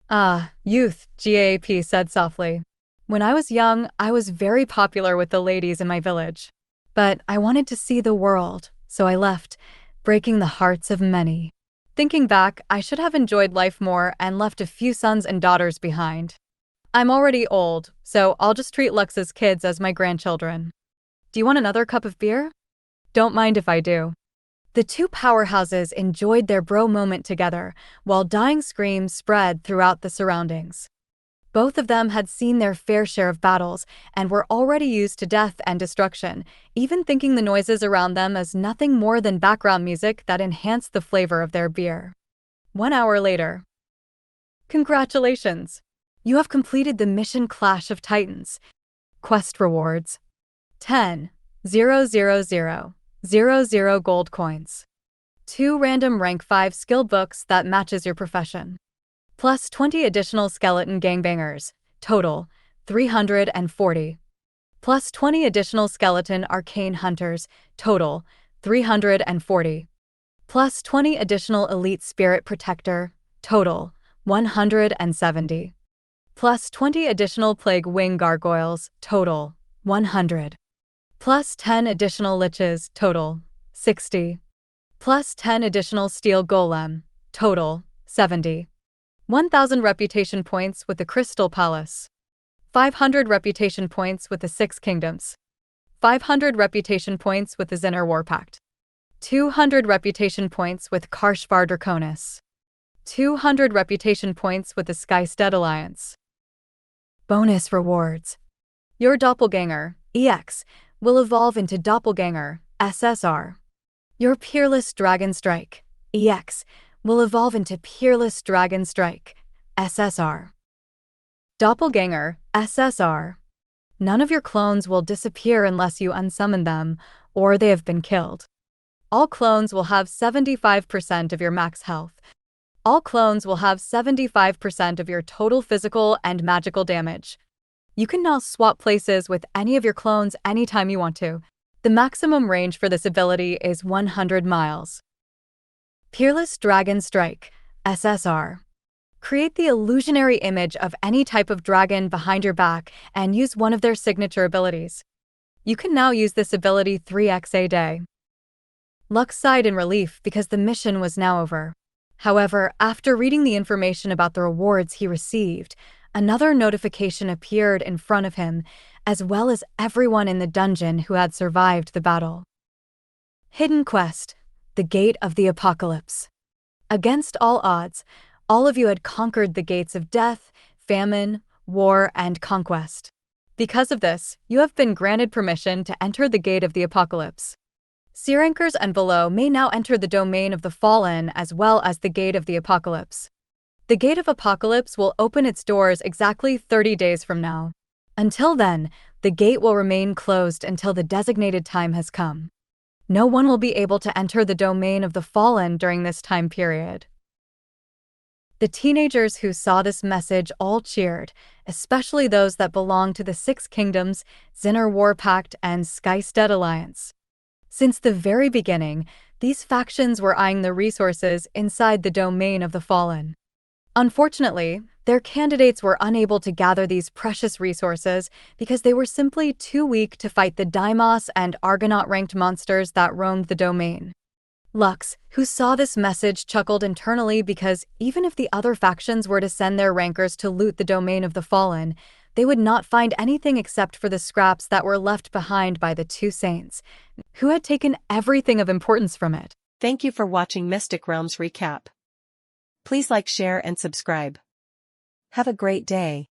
Ah, youth, GAP said softly. When I was young, I was very popular with the ladies in my village. But I wanted to see the world, so I left, breaking the hearts of many. Thinking back, I should have enjoyed life more and left a few sons and daughters behind. I'm already old, so I'll just treat Lux's kids as my grandchildren. Do you want another cup of beer? Don't mind if I do. The two powerhouses enjoyed their bro moment together, while dying screams spread throughout the surroundings. Both of them had seen their fair share of battles and were already used to death and destruction, even thinking the noises around them as nothing more than background music that enhanced the flavor of their beer. 1 hour later. Congratulations! You have completed the mission Clash of Titans. Quest rewards. 10,000,000 gold coins. 2 random rank 5 skill books that matches your profession. Plus 20 additional skeleton gangbangers, total 340. Plus 20 additional skeleton arcane hunters, total 340. Plus 20 additional elite spirit protector, total 170. Plus 20 additional plague wing gargoyles, total 100. Plus 10 additional liches, total 60. Plus 10 additional steel golem, total 70. 1,000 reputation points with the Crystal Palace. 500 reputation points with the Six Kingdoms. 500 reputation points with the Zinner War Pact. 200 reputation points with Karshvar Draconis. 200 reputation points with the Skystead Alliance. Bonus rewards. Your Doppelganger, EX, will evolve into Doppelganger, SSR. Your Peerless Dragon Strike, EX, will evolve into Peerless Dragon Strike, SSR. Doppelganger, SSR. None of your clones will disappear unless you unsummon them, or they have been killed. All clones will have 75% of your max health. All clones will have 75% of your total physical and magical damage. You can now swap places with any of your clones anytime you want to. The maximum range for this ability is 100 miles. Peerless Dragon Strike, SSR. Create the illusionary image of any type of dragon behind your back and use one of their signature abilities. You can now use this ability 3x a day. Lux sighed in relief because the mission was now over. However, after reading the information about the rewards he received, another notification appeared in front of him, as well as everyone in the dungeon who had survived the battle. Hidden Quest. The Gate of the Apocalypse. Against all odds, all of you had conquered the gates of death, famine, war, and conquest. Because of this, you have been granted permission to enter the Gate of the Apocalypse. Sea Rankers and below may now enter the domain of the fallen as well as the Gate of the Apocalypse. The Gate of Apocalypse will open its doors exactly 30 days from now. Until then, the gate will remain closed until the designated time has come. No one will be able to enter the domain of the fallen during this time period. The teenagers who saw this message all cheered, especially those that belong to the Six Kingdoms, Zinner War Pact, and Skystead Alliance. Since the very beginning, these factions were eyeing the resources inside the domain of the fallen. Unfortunately, their candidates were unable to gather these precious resources because they were simply too weak to fight the Deimos and Argonaut-ranked monsters that roamed the domain. Lux, who saw this message, chuckled internally because even if the other factions were to send their rankers to loot the domain of the fallen, they would not find anything except for the scraps that were left behind by the two saints, who had taken everything of importance from it. Thank you for watching Mystic Realms Recap. Please like, share, and subscribe. Have a great day.